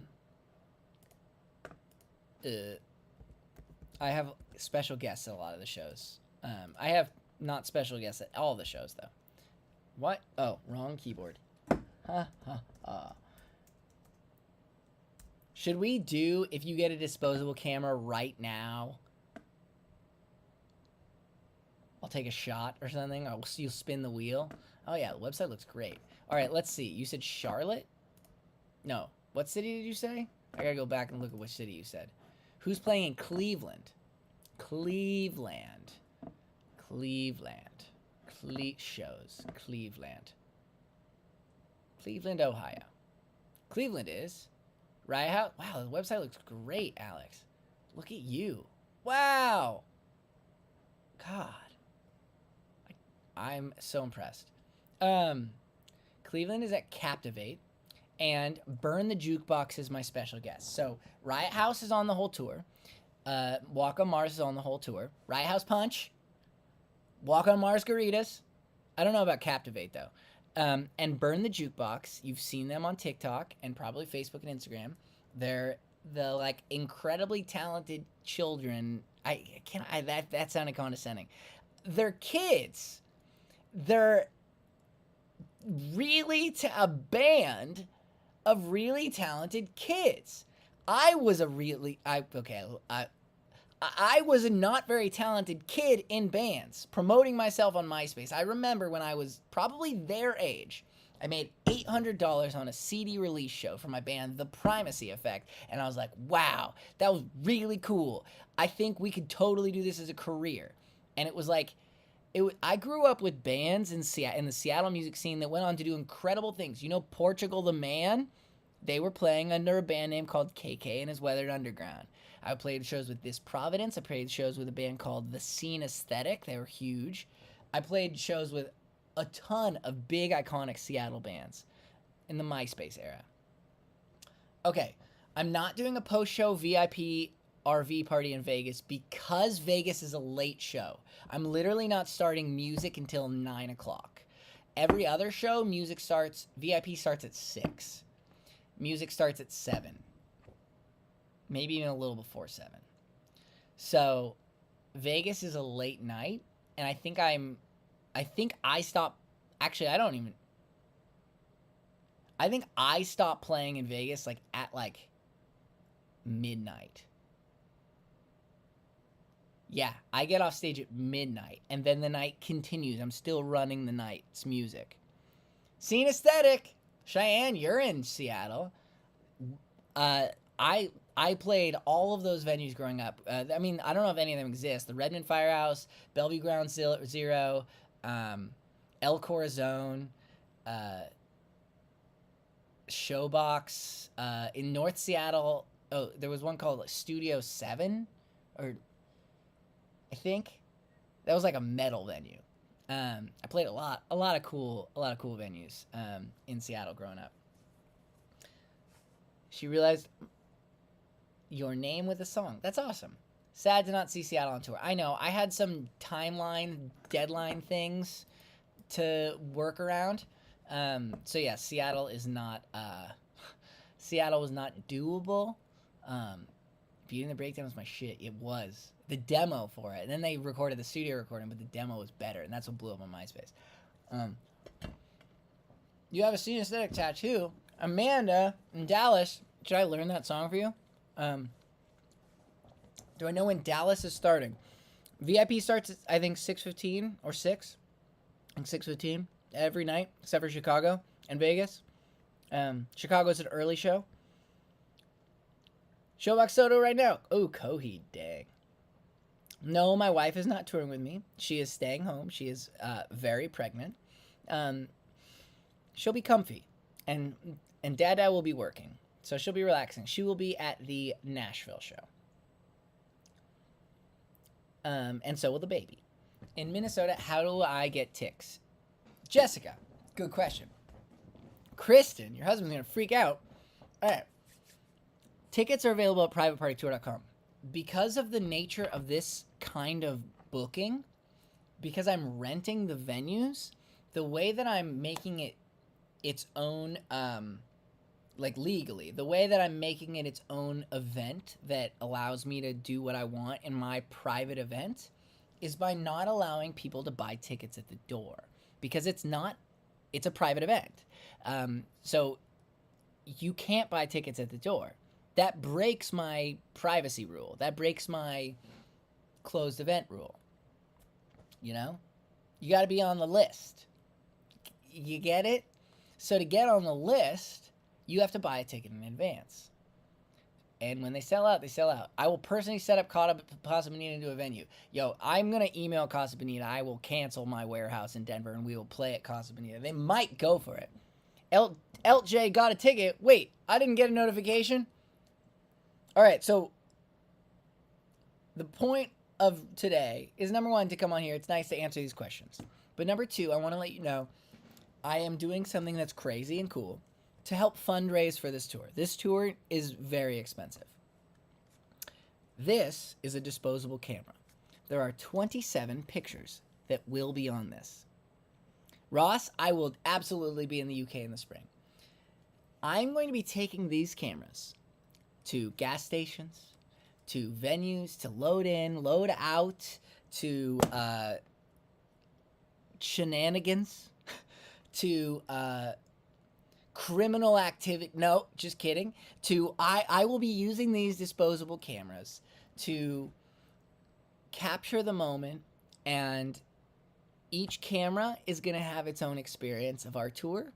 have special guests at a lot of the shows. I have not special guests at all the shows, though. What? Oh, wrong keyboard. Should we do if you get a disposable camera right now? I'll take a shot or something. You'll spin the wheel. Oh, yeah, the website looks great. All right, let's see. You said Charlotte? No. What city did you say? I gotta go back and look at which city you said. Who's playing in Cleveland? Cleveland. Shows. Cleveland, Ohio. Cleveland is. Riot House? Wow, the website looks great, Alex. Look at you. Wow. God. I'm so impressed. Cleveland is at Captivate, and Burn the Jukebox is my special guest. So Riot House is on the whole tour. Walk on Mars is on the whole tour. Riot House Punch. Walk on Margaritas. I don't know about Captivate, though. And Burn the Jukebox. You've seen them on TikTok and probably Facebook and Instagram. They're the, like, incredibly talented children. That sounded condescending. They're kids. They're really a band of really talented kids. I was a not very talented kid in bands, promoting myself on MySpace. I remember when I was probably their age, I made $800 on a CD release show for my band, The Primacy Effect, and I was like, wow, that was really cool. I think we could totally do this as a career. And it was like, I grew up with bands in the Seattle music scene that went on to do incredible things. You know, Portugal the Man? They were playing under a band name called KK and his Weathered Underground. I played shows with This Providence. I played shows with a band called The Scene Aesthetic. They were huge. I played shows with a ton of big, iconic Seattle bands in the MySpace era. Okay, I'm not doing a post-show VIP RV party in Vegas because Vegas is a late show. I'm literally not starting music until 9 o'clock. Every other show, VIP starts at 6. Music starts at 7. Maybe even a little before 7. So Vegas is a late night, and I think I stopped playing in Vegas at midnight. Yeah, I get off stage at midnight, and then the night continues. I'm still running the night's music. Scene Aesthetic. Cheyenne, you're in Seattle. I played all of those venues growing up. I don't know if any of them exist. The Redmond Firehouse, Bellevue Ground Zero, El Corazon, Showbox. In North Seattle, there was one called Studio 7, or I think that was like a metal venue. I played a lot of cool venues in Seattle growing up. She realized your name with a song. That's awesome. Sad to not see Seattle on tour. I know. I had some deadline things to work around. So yeah, Seattle was not doable. Beating the Breakdown was my shit. It was. The demo for it. And then they recorded the studio recording, but the demo was better. And that's what blew up on MySpace. You have a synesthetic tattoo. Amanda in Dallas. Should I learn that song for you? Do I know when Dallas is starting? VIP starts at, I think, 6:15 or 6. I think 6:15 every night, except for Chicago and Vegas. Chicago's an early show. Showbox Soto right now. Oh, Coheed, dang. No, my wife is not touring with me. She is staying home. She is very pregnant. She'll be comfy, and Dada will be working, so she'll be relaxing. She will be at the Nashville show. And so will the baby. In Minnesota, how do I get ticks? Jessica, good question. Kristen, your husband's going to freak out. All right. Tickets are available at privatepartytour.com. Because of the nature of this kind of booking, because I'm renting the venues, the way that I'm making it its own, like legally, the way that I'm making it its own event that allows me to do what I want in my private event is by not allowing people to buy tickets at the door, because it's a private event. So you can't buy tickets at the door. That breaks my privacy rule. That breaks my closed event rule. You know? You got to be on the list. You get it? So to get on the list, you have to buy a ticket in advance. And when they sell out, they sell out. I will personally set up Casa Bonita into a venue. Yo, I'm going to email Casa Bonita. I will cancel my warehouse in Denver, and we will play at Casa Bonita. They might go for it. LJ got a ticket. Wait, I didn't get a notification? All right, so the point of today is, number one, to come on here. It's nice to answer these questions. But number two, I want to let you know I am doing something that's crazy and cool to help fundraise for this tour. This tour is very expensive. This is a disposable camera. There are 27 pictures that will be on this. Ross, I will absolutely be in the UK in the spring. I'm going to be taking these cameras to gas stations, to venues, to load in, load out, to shenanigans, to criminal activity. No, just kidding. I will be using these disposable cameras to capture the moment, and each camera is going to have its own experience of our tour.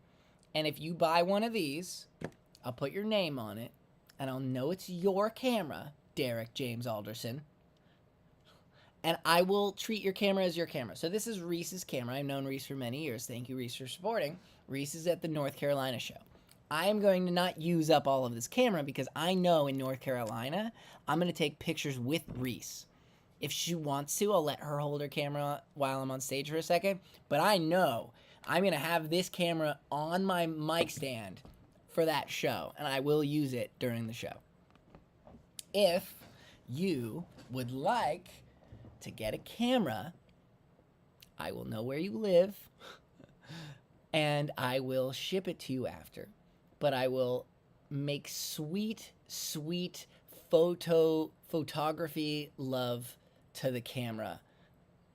And if you buy one of these, I'll put your name on it, and I'll know it's your camera, Derek James Alderson. And I will treat your camera as your camera. So this is Reese's camera. I've known Reese for many years. Thank you, Reese, for supporting. Reese is at the North Carolina show. I am going to not use up all of this camera because I know in North Carolina, I'm going to take pictures with Reese. If she wants to, I'll let her hold her camera while I'm on stage for a second. But I know I'm going to have this camera on my mic stand for that show, and I will use it during the show. If you would like to get a camera, I will know where you live, and I will ship it to you after. But I will make sweet, sweet photography love to the camera.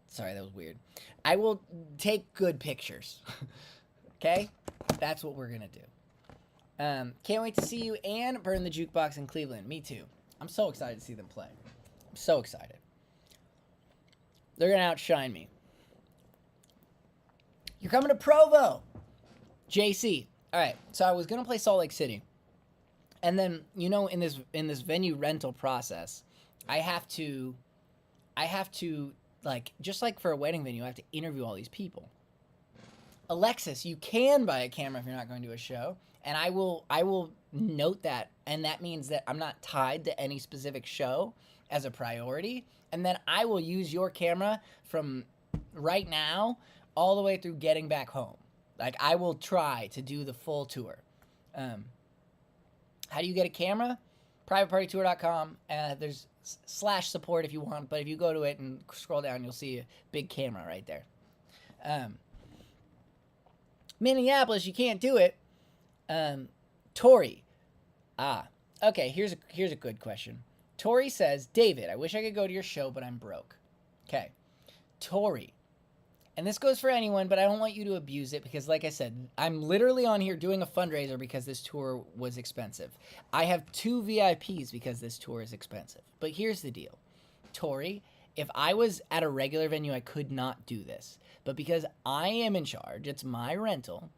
Sorry, that was weird. I will take good pictures. Okay? That's what we're going to do. Can't wait to see you and Burn the Jukebox in Cleveland. Me too. I'm so excited to see them play. I'm so excited. They're going to outshine me. You're coming to Provo. JC. All right. So I was going to play Salt Lake City. And then, you know, in this venue rental process, I have to like, just like for a wedding venue, I have to interview all these people. Alexis, you can buy a camera if you're not going to a show. And I will note that, and that means that I'm not tied to any specific show as a priority. And then I will use your camera from right now all the way through getting back home. Like, I will try to do the full tour. How do you get a camera? privatepartytour.com. There's /support if you want, but if you go to it and scroll down, you'll see a big camera right there. Minneapolis, you can't do it. Tori. Okay, here's a good question. Tori says, David, I wish I could go to your show, but I'm broke. Okay. Tori. And this goes for anyone, but I don't want you to abuse it because, like I said, I'm literally on here doing a fundraiser because this tour was expensive. I have 2 VIPs because this tour is expensive. But here's the deal. Tori, if I was at a regular venue, I could not do this. But because I am in charge, it's my rental,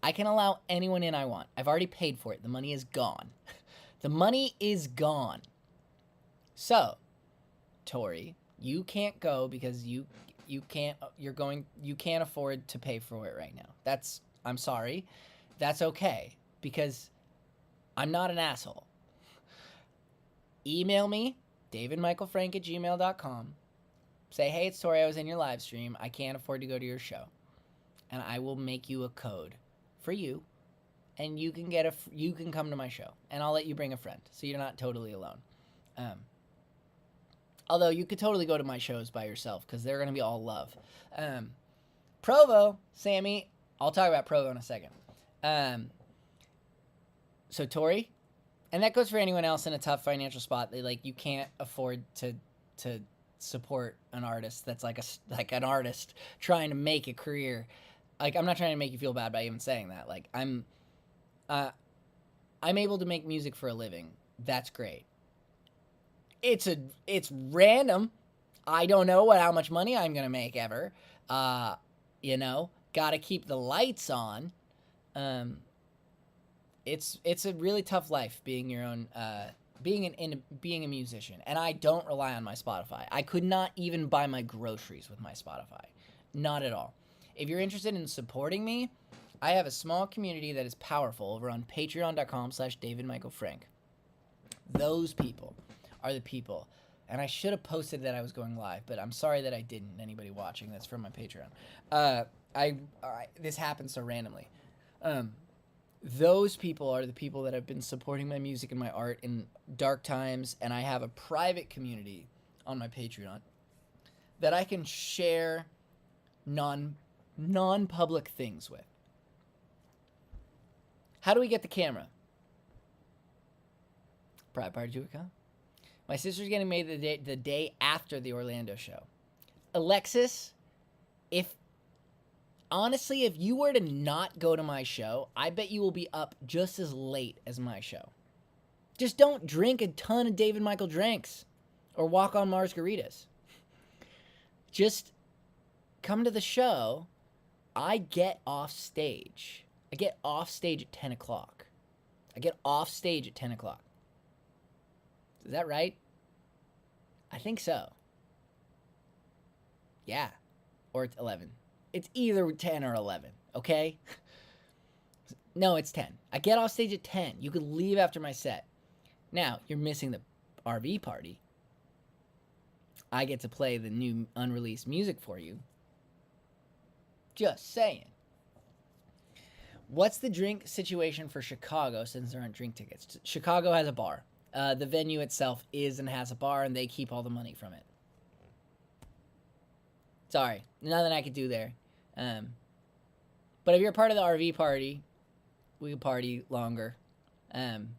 I can allow anyone in I want. I've already paid for it. The money is gone. The money is gone. So, Tori, you can't go because you can't afford to pay for it right now. I'm sorry. That's okay because I'm not an asshole. Email me, davidmichaelfrank@gmail.com. Say, hey, it's Tori. I was in your live stream. I can't afford to go to your show. And I will make you a code for you. And you can come to my show. And I'll let you bring a friend. So you're not totally alone. Although you could totally go to my shows by yourself because they're going to be all love. Provo, Sammy, I'll talk about Provo in a second. So Tori, and that goes for anyone else in a tough financial spot. You can't afford to support an artist that's like an artist trying to make a career. I'm not trying to make you feel bad by even saying that. I'm able to make music for a living. That's great. It's random. I don't know how much money I'm going to make ever. Got to keep the lights on. It's a really tough life being your own, being a musician. And I don't rely on my Spotify. I could not even buy my groceries with my Spotify. Not at all. If you're interested in supporting me, I have a small community that is powerful over on patreon.com/DavidMichaelFrank. Those people are the people. And I should have posted that I was going live, but I'm sorry that I didn't. Anybody watching that's from my Patreon. This happens so randomly. Those people are the people that have been supporting my music and my art in dark times, and I have a private community on my Patreon that I can share non-public things with. How do we get the camera? PrideParty2.com. My sister's getting married the day after the Orlando show. Alexis, honestly, if you were to not go to my show, I bet you will be up just as late as my show. Just don't drink a ton of David Michael drinks or walk on margaritas. Just come to the show. I get off stage. I get off stage at 10 o'clock. Is that right? I think so. Yeah. Or it's 11. It's either 10 or 11, okay? No, it's 10. I get off stage at 10. You could leave after my set. Now, you're missing the RV party. I get to play the new unreleased music for you. Just saying. What's the drink situation for Chicago since there aren't drink tickets? Chicago has a bar. The venue itself is and has a bar, and they keep all the money from it. Sorry, nothing I could do there. But if you're a part of the RV party, we can party longer. And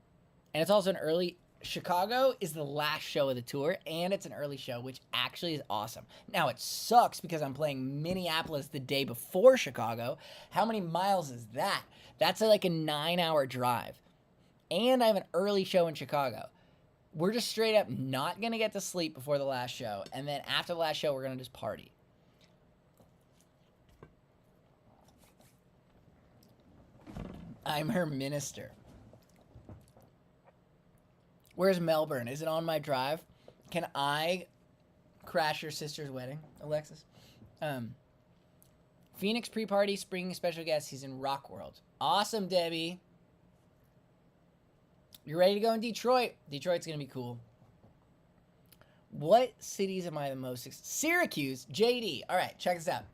it's also an early... Chicago is the last show of the tour, and it's an early show, which actually is awesome. Now, it sucks because I'm playing Minneapolis the day before Chicago. How many miles is that? That's like a 9-hour drive. And I have an early show in Chicago. We're just straight up not going to get to sleep before the last show. And then after the last show, we're going to just party. I'm her minister. Where's Melbourne? Is it on my drive? Can I crash your sister's wedding, Alexis? Phoenix pre-party, spring special guest. He's in Rock World. Awesome, Debbie. You ready to go in Detroit? Detroit's going to be cool. What cities am I the most... Syracuse. JD. All right, check this out.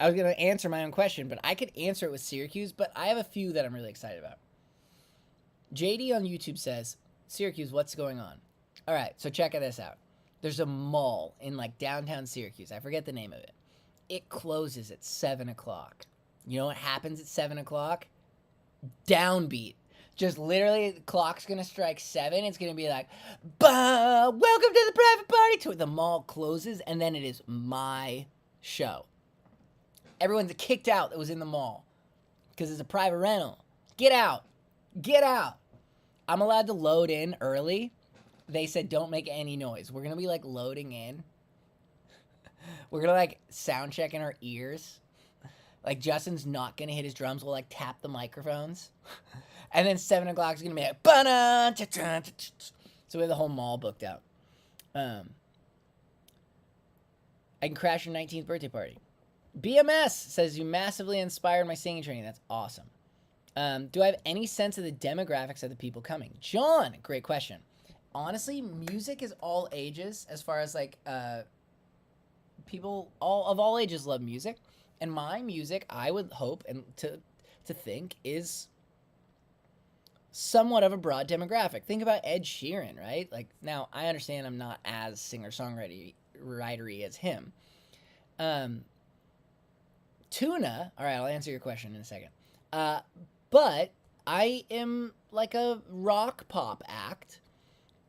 I was going to answer my own question, but I could answer it with Syracuse, but I have a few that I'm really excited about. JD on YouTube says, Syracuse, what's going on? All right, so check this out. There's a mall in downtown Syracuse. I forget the name of it. It closes at 7 o'clock. You know what happens at 7 o'clock? Downbeat. Just literally, the clock's gonna strike 7. It's gonna be like, bah, welcome to the private party tour. The mall closes, and then it is my show. Everyone's kicked out that was in the mall because it's a private rental. Get out. Get out. I'm allowed to load in early. They said don't make any noise. We're gonna be like loading in. We're gonna like sound check in our ears. Like Justin's not gonna hit his drums. We'll like tap the microphones. And then 7 o'clock is gonna be like, ba-da, cha-cha, cha-cha. So we have the whole mall booked out. I can crash your 19th birthday party. BMS says you massively inspired my singing training. That's awesome. Do I have any sense of the demographics of the people coming? John, great question. Honestly, music is all ages as far as like people of all ages love music. And my music, I would hope and to think, is somewhat of a broad demographic. Think about Ed Sheeran, right? Like, now, I understand I'm not as singer-songwritery as him. Tuna, all right, I'll answer your question in a second. But I am like a rock pop act,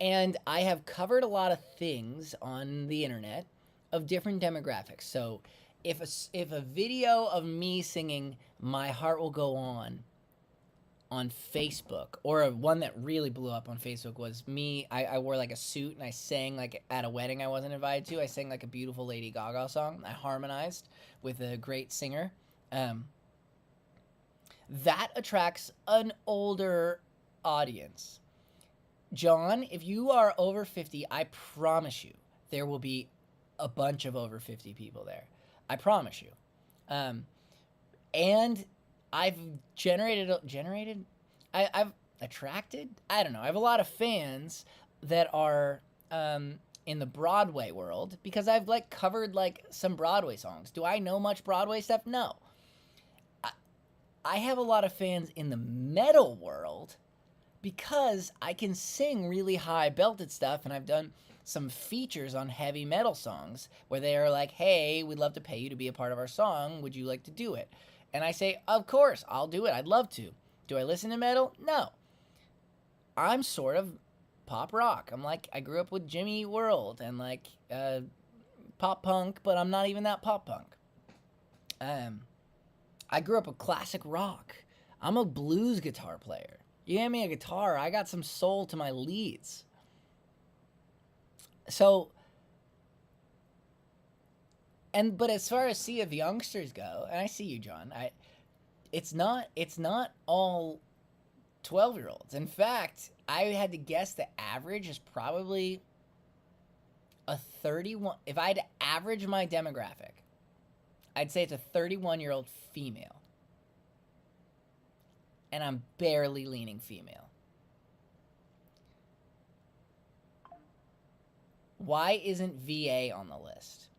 and I have covered a lot of things on the internet of different demographics. So if a video of me singing "My Heart Will Go On" Facebook, or one that really blew up on Facebook was me, I wore like a suit and I sang like at a wedding I wasn't invited to. I sang like a beautiful Lady Gaga song. I harmonized with a great singer. That attracts an older audience. John, if you are over 50, I promise you there will be a bunch of over 50 people there. I promise you. And I've I've attracted, I don't know, I have a lot of fans that are in the Broadway world because I've like covered like some Broadway songs. Do I know much Broadway stuff? No. I have a lot of fans in the metal world because I can sing really high belted stuff, and I've done some features on heavy metal songs where they are like, hey, we'd love to pay you to be a part of our song. Would you like to do it? And I say, of course, I'll do it. I'd love to. Do I listen to metal? No. I'm sort of pop rock. I'm like, I grew up with Jimmy Eat World and like pop punk, but I'm not even that pop punk. I grew up with classic rock. I'm a blues guitar player. You hand me a guitar, I got some soul to my leads. So, but as far as sea of youngsters go, and I see you, John, it's not all 12-year-olds. In fact, I had to guess the average is probably a 31. If I had to average my demographic, I'd say it's a 31-year-old female. And I'm barely leaning female. Why isn't VA on the list?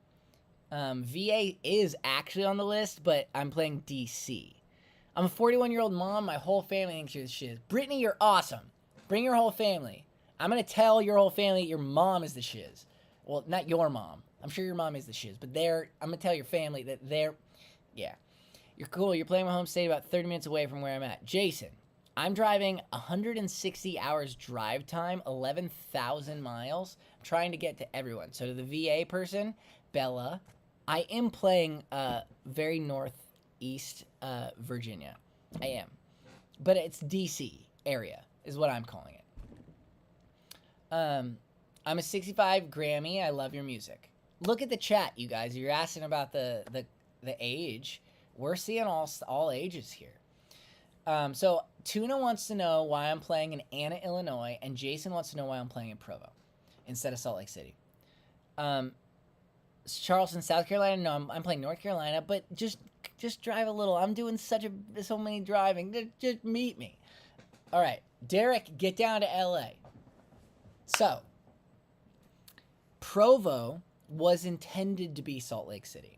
VA is actually on the list, but I'm playing DC. I'm a 41-year-old mom. My whole family thinks you're the shiz. Brittany, you're awesome. Bring your whole family. I'm going to tell your whole family your mom is the shiz. Well, not your mom. I'm sure your mom is the shiz, but I'm going to tell your family that yeah. You're cool. You're playing my home state about 30 minutes away from where I'm at. Jason, I'm driving 160 hours drive time, 11,000 miles, trying to get to everyone. So to the VA person, Bella, I am playing very northeast Virginia. I am. But it's DC area is what I'm calling it. I'm a 65 Grammy. I love your music. Look at the chat, you guys. You're asking about the age. We're seeing all ages here. So Tuna wants to know why I'm playing in Anna, Illinois, and Jason wants to know why I'm playing in Provo instead of Salt Lake City. Charleston, South Carolina. No, I'm playing North Carolina, but just drive a little. I'm doing so many driving. Just meet me. All right, Derek, get down to LA. So Provo was intended to be Salt Lake City.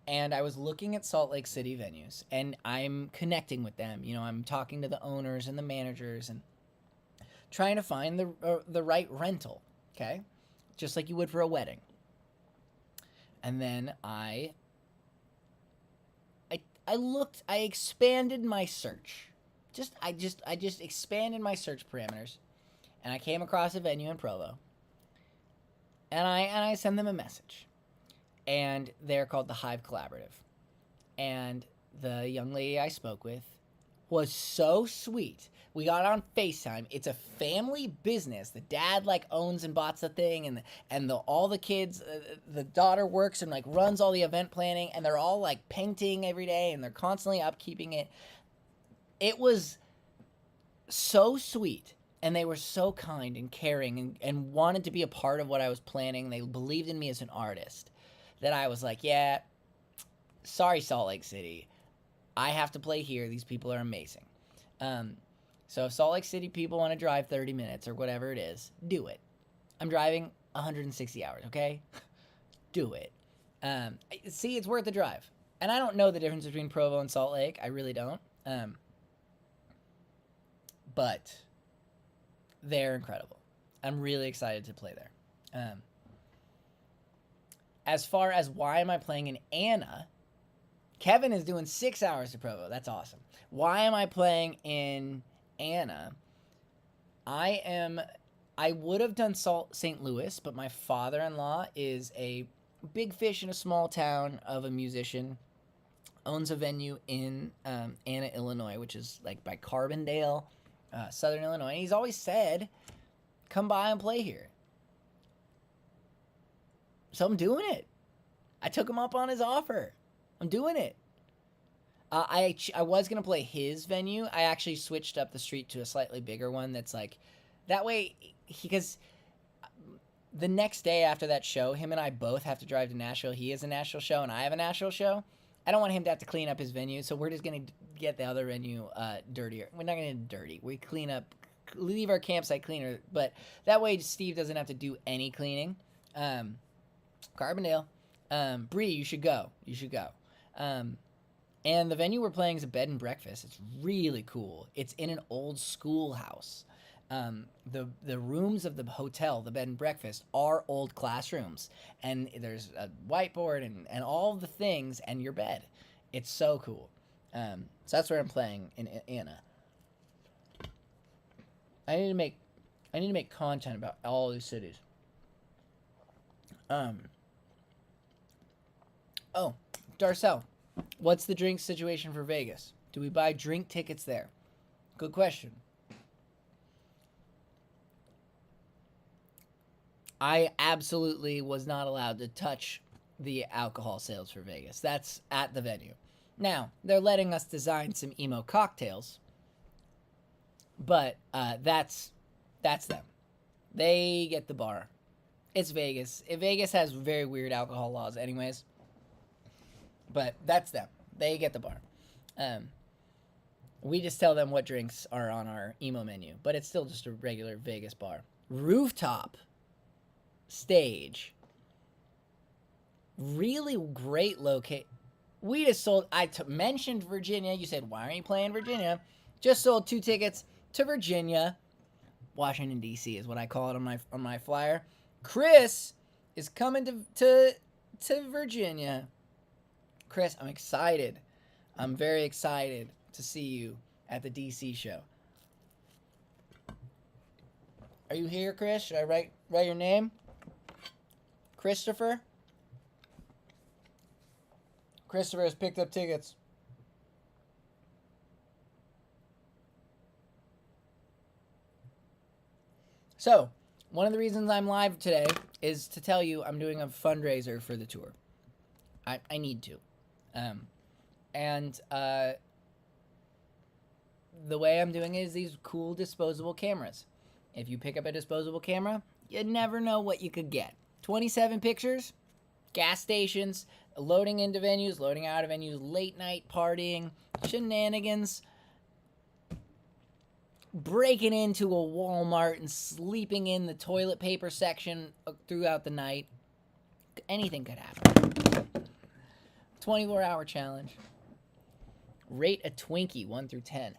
And I was looking at Salt Lake City venues, and I'm connecting with them. You know, I'm talking to the owners and the managers and trying to find the right rental, okay? Just like you would for a wedding. And then I expanded my search I just expanded my search parameters, and I came across a venue in Provo, and I sent them a message, and they're called the Hive Collaborative, and the young lady I spoke with was so sweet. We got on FaceTime. It's a family business. The dad like owns and bots the thing, and all the kids, the daughter works and like runs all the event planning, and they're all like painting every day, and they're constantly upkeeping it. It was so sweet, and they were so kind and caring, and wanted to be a part of what I was planning. They believed in me as an artist, that I was like, yeah, sorry, Salt Lake City, I have to play here. These people are amazing. So if Salt Lake City people want to drive 30 minutes or whatever it is, do it. I'm driving 160 hours, okay? Do it. See, it's worth the drive. And I don't know the difference between Provo and Salt Lake. I really don't. But they're incredible. I'm really excited to play there. As far as why am I playing in Anna, Kevin is doing 6 hours to Provo. That's awesome. Why am I playing in Anna? I would have done St. Louis, but my father-in-law is a big fish in a small town of a musician, owns a venue in Anna, Illinois, which is like by Carbondale, Southern Illinois. And he's always said, come by and play here. So I'm doing it. I took him up on his offer. I'm doing it. I was going to play his venue. I actually switched up the street to a slightly bigger one that's like, that way, because the next day after that show, him and I both have to drive to Nashville. He has a Nashville show and I have a Nashville show. I don't want him to have to clean up his venue, so we're just going to get the other venue dirtier. We're not going to get dirty. We clean up, leave our campsite cleaner, but that way Steve doesn't have to do any cleaning. Carbondale. Bree, you should go. You should go. And the venue we're playing is a bed and breakfast. It's really cool. It's in an old schoolhouse. The rooms of the hotel, the bed and breakfast, are old classrooms. And there's a whiteboard and all the things and your bed. It's so cool. So that's where I'm playing in Anna. I need to make content about all these cities. Oh, Darcel, what's the drink situation for Vegas? Do we buy drink tickets there? Good question. I absolutely was not allowed to touch the alcohol sales for Vegas. That's at the venue. Now, they're letting us design some emo cocktails, but that's them. They get the bar. It's Vegas. Vegas has very weird alcohol laws anyways. But that's them. They get the bar. We just tell them what drinks are on our emo menu. But it's still just a regular Vegas bar. Rooftop stage. Really great location. We just sold... mentioned Virginia. You said, why aren't you playing Virginia? Just sold 2 tickets to Virginia. Washington, D.C. is what I call it on my flyer. Chris is coming to Virginia. Chris, I'm excited. I'm very excited to see you at the DC show. Are you here, Chris? Should I write your name? Christopher? Christopher has picked up tickets. So, one of the reasons I'm live today is to tell you I'm doing a fundraiser for the tour. I need to. The way I'm doing it is these cool disposable cameras. If you pick up a disposable camera, you never know what you could get. 27 pictures, gas stations, loading into venues, loading out of venues, late night partying, shenanigans, breaking into a Walmart and sleeping in the toilet paper section throughout the night. Anything could happen. 24-hour challenge. Rate a Twinkie 1 through 10.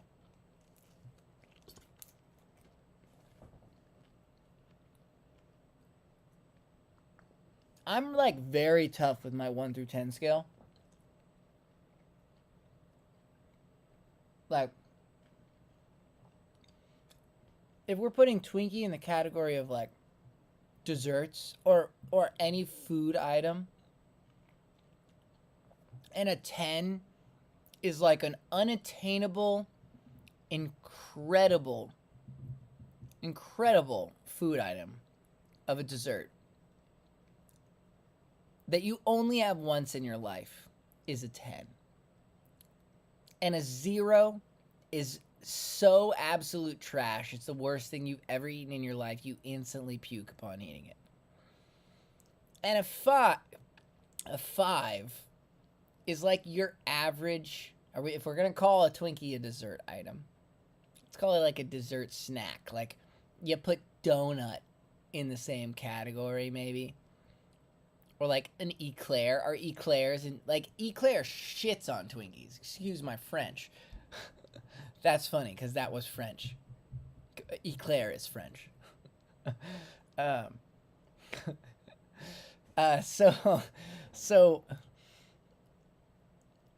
I'm like very tough with my 1 through 10 scale. Like, if we're putting Twinkie in the category of like desserts or any food item, and a 10 is like an unattainable, incredible food item of a dessert that you only have once in your life, is a 10. And a 0 is so absolute trash. It's the worst thing you've ever eaten in your life. You instantly puke upon eating it. And a 5 is like your average. If we're gonna call a Twinkie a dessert item, let's call it like a dessert snack. Like you put donut in the same category, maybe, or like an eclair. Or eclairs, and like eclair shits on Twinkies. Excuse my French. That's funny because that was French. Eclair is French. So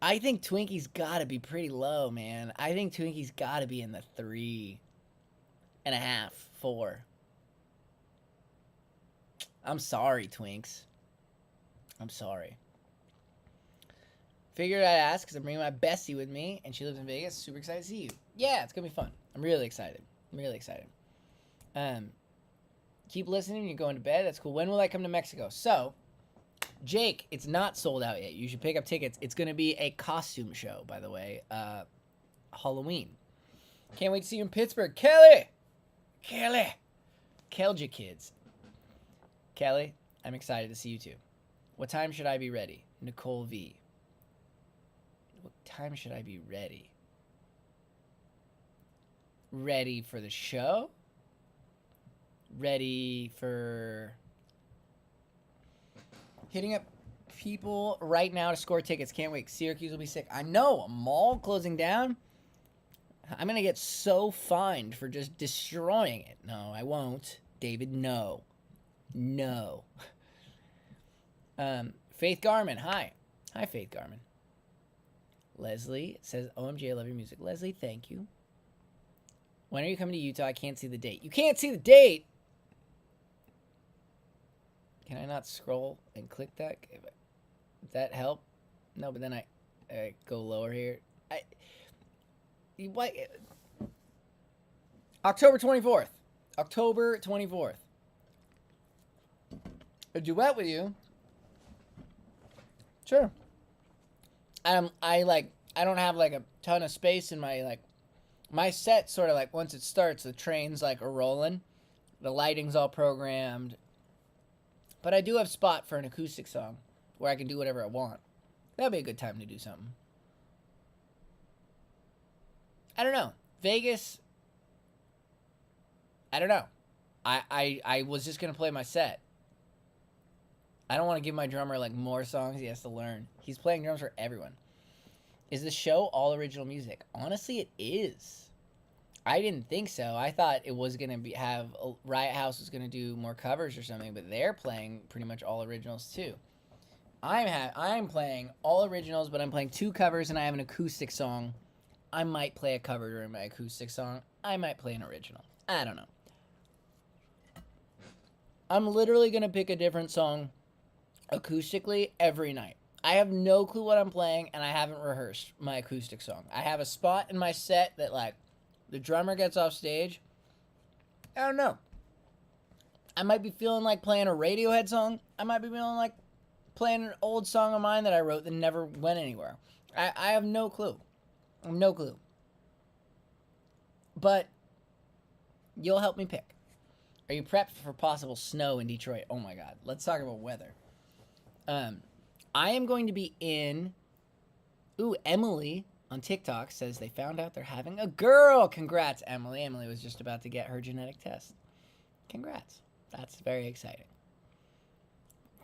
I think Twinkie's gotta be pretty low, man. I think Twinkie's gotta be in the 3.5, 4. I'm sorry, Twinks. I'm sorry. Figured I'd ask because I'm bringing my bestie with me, and she lives in Vegas. Super excited to see you. Yeah, it's gonna be fun. I'm really excited. Keep listening. You're going to bed. That's cool. When will I come to Mexico? So, Jake, it's not sold out yet. You should pick up tickets. It's gonna be a costume show, by the way. Halloween. Can't wait to see you in Pittsburgh, Kelly. Kelja kids. Kelly, I'm excited to see you too. What time should I be ready? Nicole V. What time should I be ready? Ready for the show? Ready for hitting up people right now to score tickets. Can't wait. Syracuse will be sick. I know. A mall closing down? I'm going to get so fined for just destroying it. No, I won't. David, no. No. Faith Garman, hi. Hi, Faith Garman. Leslie says, OMG, I love your music. Leslie, thank you. When are you coming to Utah? I can't see the date. You can't see the date? Can I not scroll and click that? Does that help? No, but then I go lower here. What? October 24th. October 24th. A duet with you? Sure. I don't have like a ton of space in my set. Sort of like once it starts, the train's like a rolling, the lighting's all programmed, but I do have spot for an acoustic song where I can do whatever I want. That'd be a good time to do something. I don't know. Vegas, I don't know. I was just gonna play my set. I don't want to give my drummer like more songs he has to learn. He's playing drums for everyone. Is the show all original music? Honestly, it is. I didn't think so. I thought it was gonna have Riot House was gonna do more covers or something, but they're playing pretty much all originals too. I'm playing all originals, but I'm playing 2 covers and I have an acoustic song. I might play a cover during my acoustic song. I might play an original. I don't know. I'm literally gonna pick a different song acoustically every night. I have no clue what I'm playing, and I haven't rehearsed my acoustic song. I have a spot in my set that, like, the drummer gets off stage. I don't know. I might be feeling like playing a Radiohead song. I might be feeling like playing an old song of mine that I wrote that never went anywhere. I have no clue. I have no clue. But you'll help me pick. Are you prepped for possible snow in Detroit? Oh, my God. Let's talk about weather. I am going to be in... Ooh, Emily on TikTok says they found out they're having a girl. Congrats, Emily. Emily was just about to get her genetic test. Congrats. That's very exciting.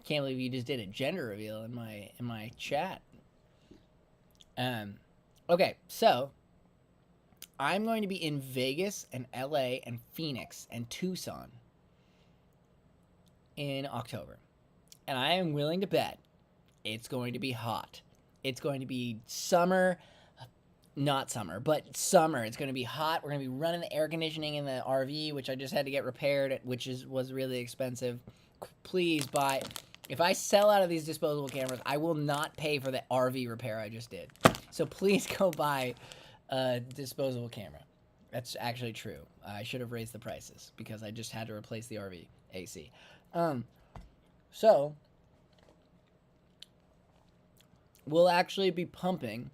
Can't believe you just did a gender reveal in my chat. Okay, so I'm going to be in Vegas and LA and Phoenix and Tucson in October. And I am willing to bet it's going to be hot. It's going to be summer, not summer, but summer. It's going to be hot. We're going to be running the air conditioning in the RV, which I just had to get repaired, which was really expensive. Please buy. If I sell out of these disposable cameras, I will not pay for the RV repair I just did. So please go buy a disposable camera. That's actually true. I should have raised the prices because I just had to replace the RV AC. So we'll actually be pumping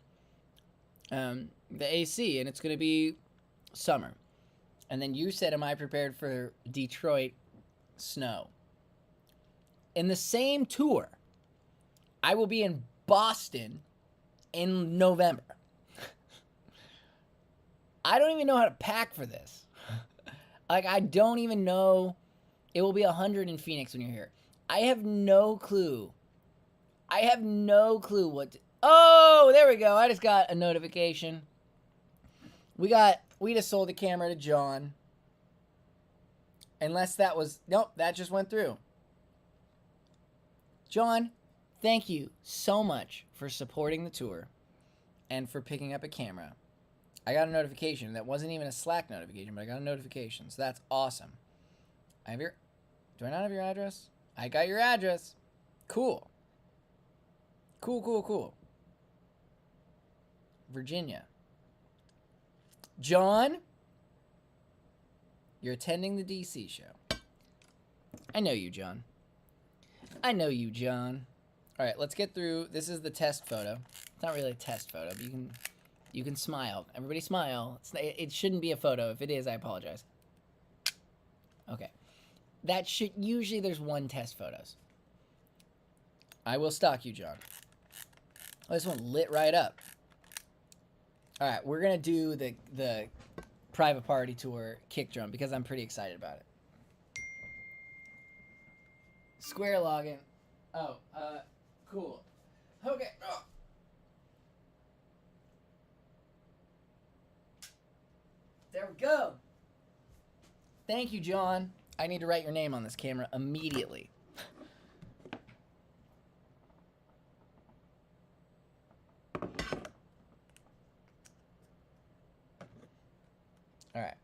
the AC, and it's going to be summer. And then you said, am I prepared for Detroit snow? In the same tour, I will be in Boston in November. I don't even know how to pack for this. Like, I don't even know. It will be 100 in Phoenix when you're here. I have no clue. I have no clue what to... Oh, there we go. I just got a notification. We just sold the camera to John. Unless that was... Nope, that just went through. John, thank you so much for supporting the tour and for picking up a camera. I got a notification. That wasn't even a Slack notification, but I got a notification. So that's awesome. I have your... Do I not have your address? I got your address. Cool. Cool. Virginia. John, you're attending the DC show. I know you, John. I know you, John. All right, let's get through. This is the test photo. It's not really a test photo, but you can smile. Everybody smile. It shouldn't be a photo. If it is, I apologize. Okay. That should... Usually there's one test photos. I will stalk you, John. Oh, this one lit right up. All right, we're going to do the private party tour kick drum because I'm pretty excited about it. Square login. Oh, cool. Okay. Oh. There we go. Thank you, John. I need to write your name on this camera immediately. All right.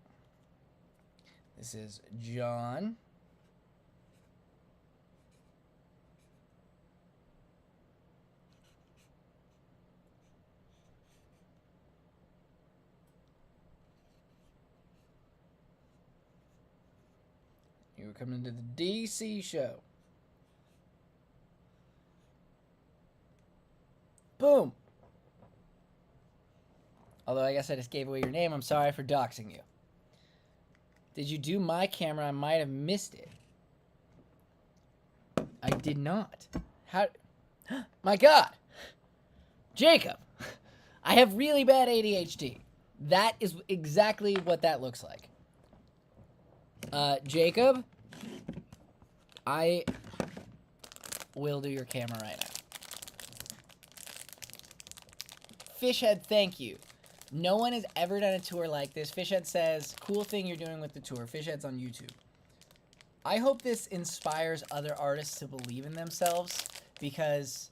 This is John. You're coming to the DC show. Boom. Although I guess I just gave away your name. I'm sorry for doxing you. Did you do my camera? I might have missed it. I did not. How? My God. Jacob. I have really bad ADHD. That is exactly what that looks like. Jacob, I will do your camera right now. Fishhead, thank you. No one has ever done a tour like this. Fishhead says, cool thing you're doing with the tour. Fishhead's on YouTube. I hope this inspires other artists to believe in themselves because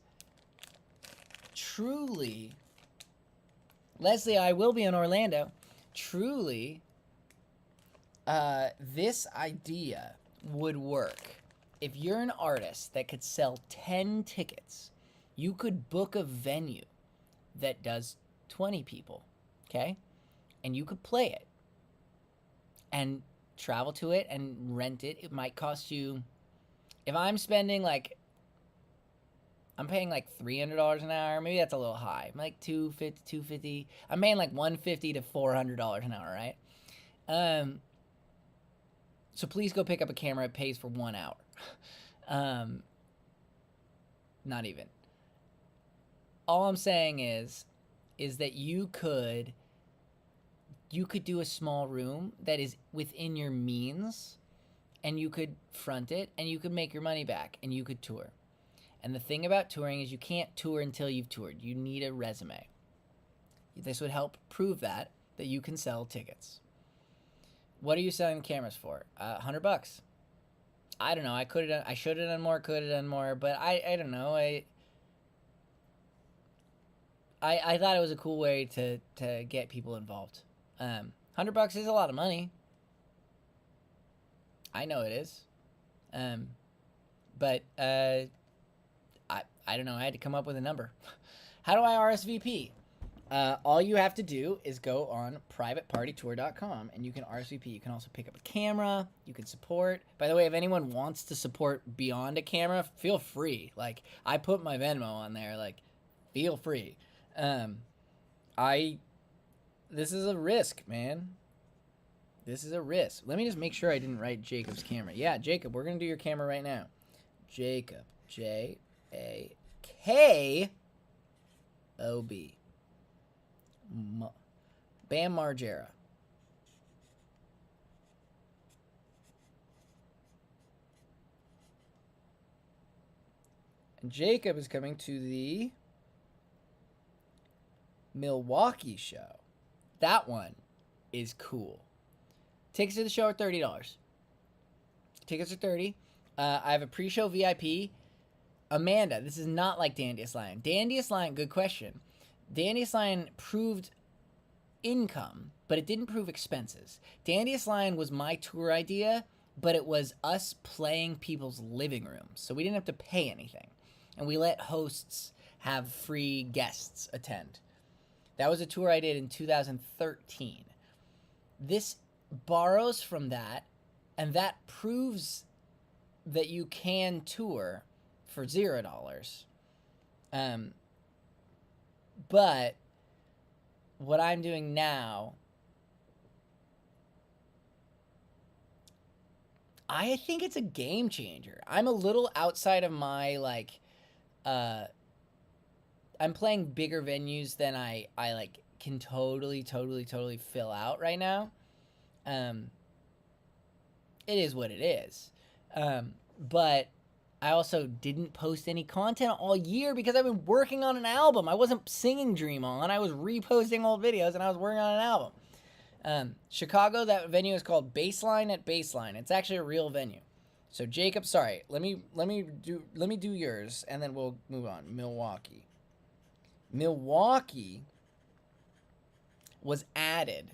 truly, Leslie, I will be in Orlando. Truly, this idea would work. If you're an artist that could sell 10 tickets, you could book a venue that does 20 people, okay? And you could play it and travel to it and rent it. It might cost you, if I'm spending like, I'm paying like $300 an hour. Maybe that's a little high. Like $250. I'm paying like $150 to $400 an hour, right? So please go pick up a camera. It pays for 1 hour. Not even. All I'm saying is that you could do a small room that is within your means, and you could front it, and you could make your money back, and you could tour. And the thing about touring is you can't tour until you've toured. You need a resume. This would help prove that you can sell tickets. What are you selling the cameras for? $100. I don't know. I should have done more, could have done more, but I don't know. I thought it was a cool way to get people involved. $100 is a lot of money. I know it is. But I don't know. I had to come up with a number. How do I RSVP? All you have to do is go on privatepartytour.com and you can RSVP. You can also pick up a camera. You can support. By the way, if anyone wants to support beyond a camera, feel free. Like, I put my Venmo on there. Like, feel free. This is a risk, man. This is a risk. Let me just make sure I didn't write Jacob's camera. Yeah, Jacob, we're going to do your camera right now. Jacob, J-A-K-O-B. Bam Margera. And Jacob is coming to the Milwaukee show. That one is cool. Tickets to the show are $30. Tickets are $30. I have a pre-show VIP. Amanda, this is not like Dandiest Lion. Dandiest Lion, good question. Dandiest Lion proved income, but it didn't prove expenses. Dandiest Lion was my tour idea, but it was us playing people's living rooms, so we didn't have to pay anything. And we let hosts have free guests attend. That was a tour I did in 2013. This borrows from that, and that proves that you can tour for $0. But what I'm doing now, I think it's a game changer. I'm a little outside of my, like, I'm playing bigger venues than I like can totally fill out right now. It is what it is. But I also didn't post any content all year because I've been working on an album. I wasn't singing Dream On. I was reposting old videos and I was working on an album. Chicago, that venue is called Baseline at Baseline. It's actually a real venue. So Jacob, sorry, let me do yours and then we'll move on. Milwaukee was added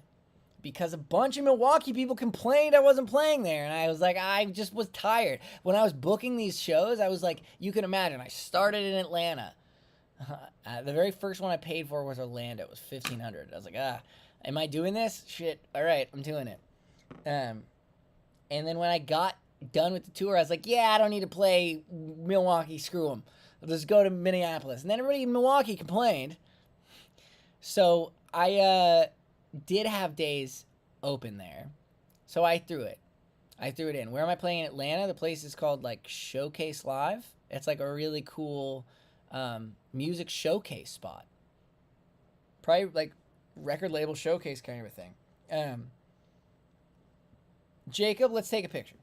because a bunch of Milwaukee people complained I wasn't playing there. And I was like, I just was tired. When I was booking these shows, I was like, you can imagine, I started in Atlanta. The very first one I paid for was Orlando. It was $1,500. I was like, am I doing this? Shit. All right, I'm doing it. And then when I got done with the tour, I was like, yeah, I don't need to play Milwaukee. Screw them. Let's go to Minneapolis. And then everybody in Milwaukee complained. So I did have days open there. So I threw it in. Where am I playing in Atlanta? The place is called, like, Showcase Live. It's like a really cool music showcase spot. Probably like record label showcase kind of a thing. Jacob, let's take a picture.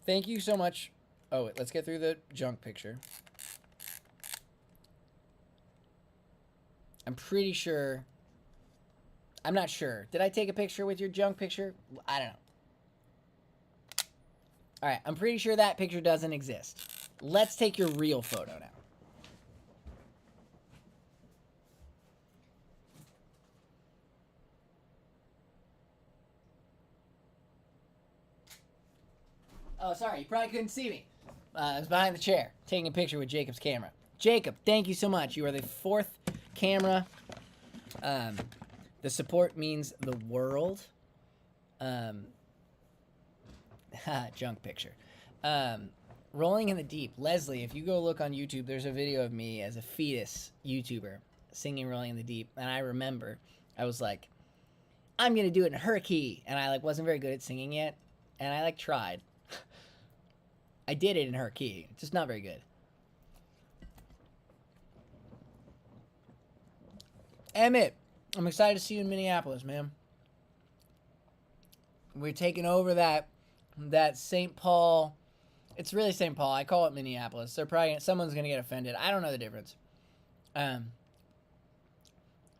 Thank you so much. Oh, wait, let's get through the junk picture. I'm pretty sure. I'm not sure. Did I take a picture with your junk picture? I don't know. All right, I'm pretty sure that picture doesn't exist. Let's take your real photo now. Oh, sorry, you probably couldn't see me. I was behind the chair, taking a picture with Jacob's camera. Jacob, thank you so much. You are the 4th camera. The support means the world. Junk picture. Rolling in the Deep. Leslie, if you go look on YouTube, there's a video of me as a fetus YouTuber singing Rolling in the Deep. And I remember, I was like, I'm going to do it in her key. And I like wasn't very good at singing yet. And I like tried. I did it in her key. It's just not very good. Emmett, I'm excited to see you in Minneapolis, man. We're taking over that St. Paul. It's really St. Paul. I call it Minneapolis. They're probably someone's gonna get offended. I don't know the difference.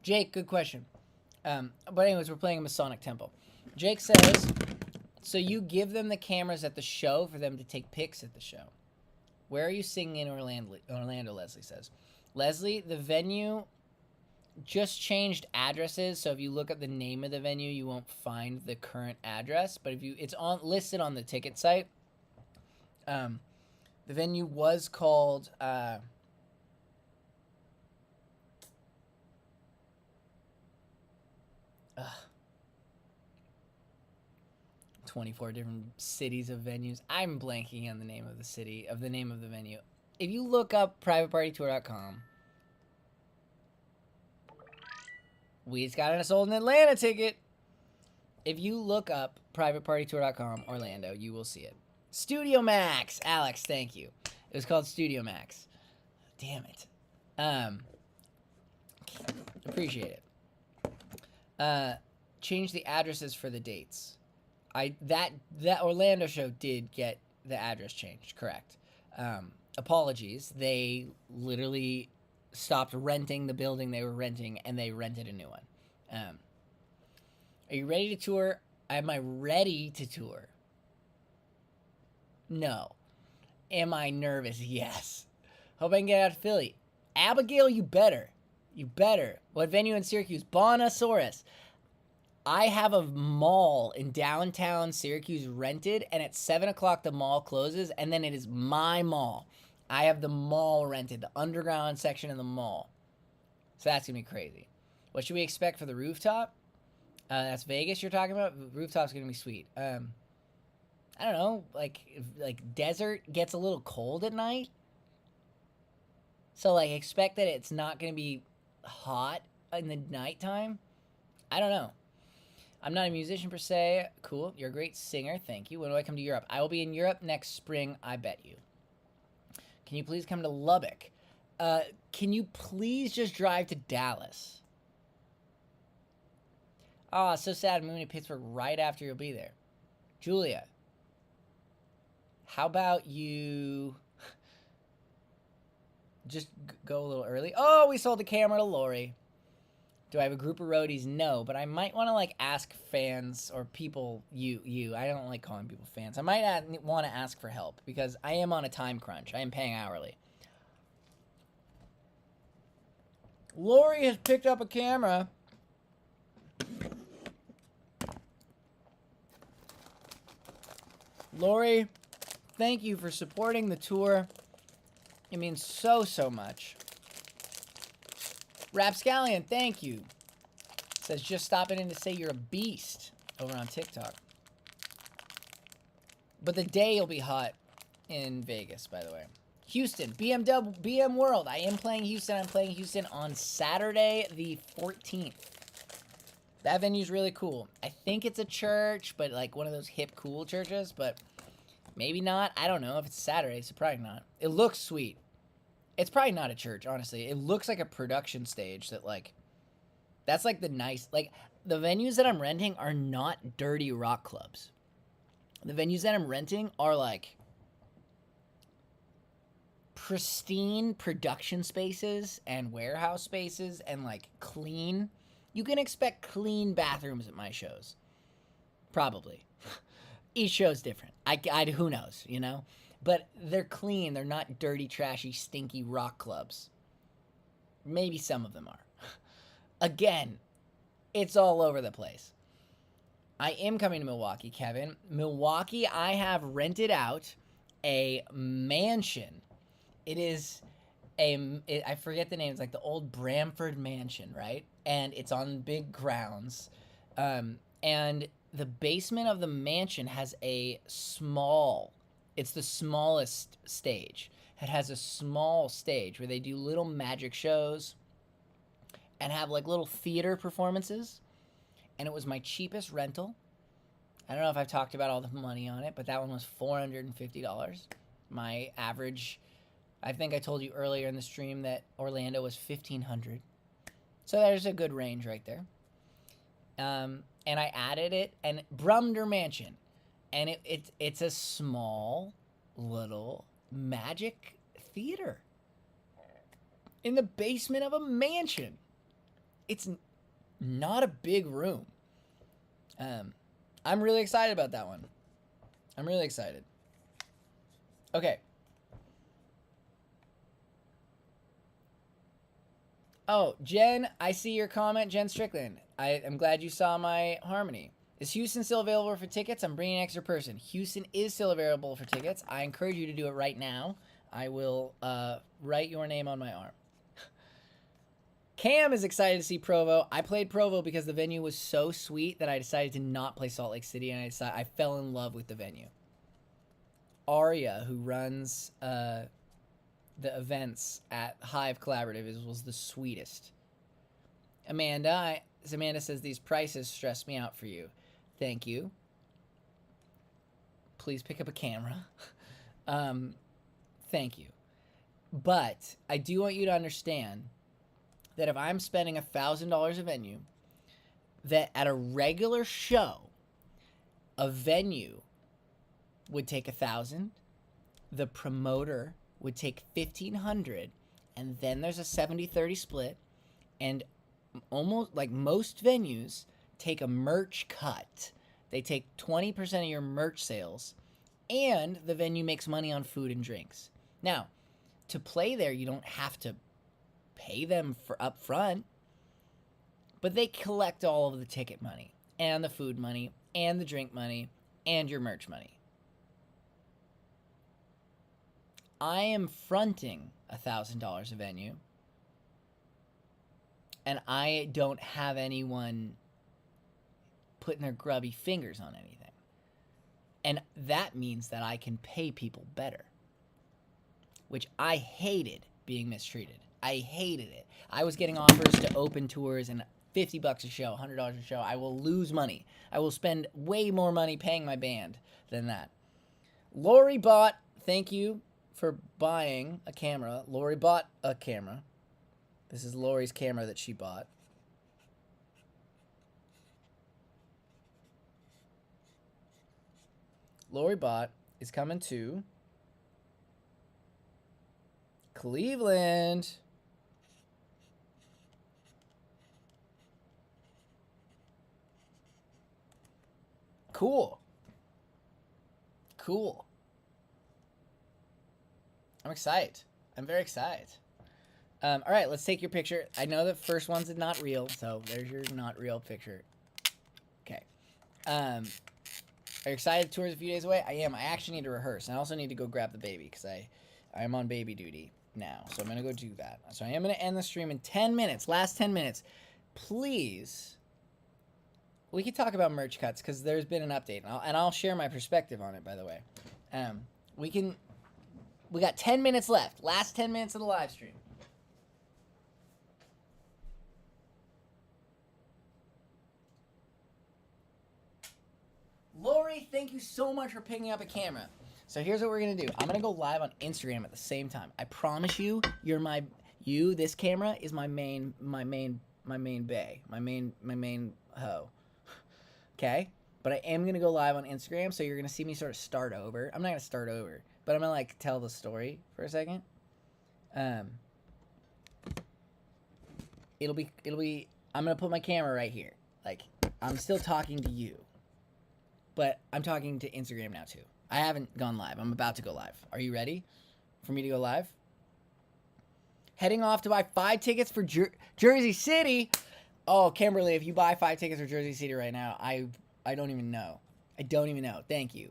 Jake, good question. But anyways, we're playing a Masonic Temple. Jake says, so you give them the cameras at the show for them to take pics at the show. Where are you singing in Orlando? Leslie says. Leslie, the venue just changed addresses. So if you look at the name of the venue, you won't find the current address. But if you, it's on listed on the ticket site. The venue was called 24 different cities of venues. I'm blanking on the name of the city, of the name of the venue. If you look up privatepartytour.com, we just got us sold an Atlanta ticket. If you look up privatepartytour.com Orlando, you will see it. Studio Max, Alex, thank you. It was called Studio Max. Damn it. Appreciate it. Change the addresses for the dates. That Orlando show did get the address changed, correct. Apologies. They literally stopped renting the building they were renting, and they rented a new one. Are you ready to tour? Am I ready to tour? No. Am I nervous? Yes. Hope I can get out of Philly. Abigail, you better. You better. What venue in Syracuse? Bonosaurus. I have a mall in downtown Syracuse rented, and at 7 o'clock the mall closes, and then it is my mall. I have the mall rented, the underground section of the mall. So that's going to be crazy. What should we expect for the rooftop? That's Vegas you're talking about? Rooftop's going to be sweet. I don't know, like desert gets a little cold at night. So, like, expect that it's not going to be hot in the nighttime. I don't know. I'm not a musician per se. Cool. You're a great singer. Thank you. When do I come to Europe? I will be in Europe next spring, I bet you. Can you please come to Lubbock? Can you please just drive to Dallas? Oh, so sad. I'm moving to Pittsburgh right after you'll be there. Julia, how about you just go a little early? Oh, we sold the camera to Lori. Do I have a group of roadies? No, but I might want to, like, ask fans or people, you. I don't like calling people fans. I might want to ask for help because I am on a time crunch. I am paying hourly. Lori has picked up a camera. Lori, thank you for supporting the tour. It means so, so much. Rapscallion, thank you. Says just stopping in to say you're a beast over on TikTok. But the day will be hot in Vegas, by the way. Houston, BM World. I am playing Houston. I'm playing Houston on Saturday the 14th. That venue's really cool. I think it's a church, but like one of those hip, cool churches, but maybe not. I don't know. If it's Saturday, it's probably not. It looks sweet. It's probably not a church, honestly. It looks like a production stage that, like, that's like the nice, like, the venues that I'm renting are not dirty rock clubs. The venues that I'm renting are, like, pristine production spaces and warehouse spaces and, like, clean. You can expect clean bathrooms at my shows. Probably. Each show's different. Who knows, you know? But they're clean. They're not dirty, trashy, stinky rock clubs. Maybe some of them are. Again, it's all over the place. I am coming to Milwaukee, Kevin. Milwaukee, I have rented out a mansion. It is I forget the name. It's like the old Bramford Mansion, right? And it's on big grounds. And the basement of the mansion has it's the smallest stage. It has a small stage where they do little magic shows and have like little theater performances. And it was my cheapest rental. I don't know if I've talked about all the money on it, but that one was $450. My average, I think I told you earlier in the stream that Orlando was $1,500. So there's a good range right there. And I added it, and Brumder Mansion. And it's a small little magic theater in the basement of a mansion. It's not a big room. I'm really excited about that one. I'm really excited. Okay. Oh, Jen, I see your comment. Jen Strickland. I'm glad you saw my harmony. Is Houston still available for tickets? I'm bringing an extra person. Houston is still available for tickets. I encourage you to do it right now. I will write your name on my arm. Cam is excited to see Provo. I played Provo because the venue was so sweet that I decided to not play Salt Lake City, and I fell in love with the venue. Aria, who runs the events at Hive Collaborative, was the sweetest. Amanda says these prices stress me out for you. Thank you. Please pick up a camera. Thank you. But I do want you to understand that if I'm spending $1,000 a venue, that at a regular show, a venue would take $1,000, the promoter would take $1,500, and then there's a 70-30 split, and almost like most venues take a merch cut. They take 20% of your merch sales, and the venue makes money on food and drinks. Now, to play there, you don't have to pay them for up front, but they collect all of the ticket money and the food money and the drink money and your merch money. I am fronting $1,000 a venue, and I don't have anyone putting their grubby fingers on anything. And that means that I can pay people better, which I hated being mistreated. I hated it. I was getting offers to open tours and $50 a show, $100 a show. I will lose money. I will spend way more money paying my band than that. Lori bought, thank you for buying a camera. Lori bought a camera. This is Lori's camera that she bought. Lori bought is coming to Cleveland. Cool. Cool. I'm excited. I'm very excited. All right, let's take your picture. I know the first one's not real, so there's your not real picture. Okay. Are you excited? The tour's a few days away? I am. I actually need to rehearse. I also need to go grab the baby because I'm on baby duty now. So I'm going to go do that. So I am going to end the stream in 10 minutes. Last 10 minutes. Please, we could talk about merch cuts because there's been an update. And I'll share my perspective on it, by the way. We got 10 minutes left. Last 10 minutes of the live stream. Lori, thank you so much for picking up a camera. So here's what we're gonna do. I'm gonna go live on Instagram at the same time. I promise you, this camera is my main bae, my main hoe. Okay? But I am gonna go live on Instagram, so you're gonna see me sort of start over. I'm not gonna start over, but I'm gonna like tell the story for a second. It'll be. I'm gonna put my camera right here. Like I'm still talking to you. But I'm talking to Instagram now, too. I haven't gone live. I'm about to go live. Are you ready for me to go live? Heading off to buy 5 tickets for Jersey City. Oh, Kimberly, if you buy 5 tickets for Jersey City right now, I don't even know. I don't even know. Thank you.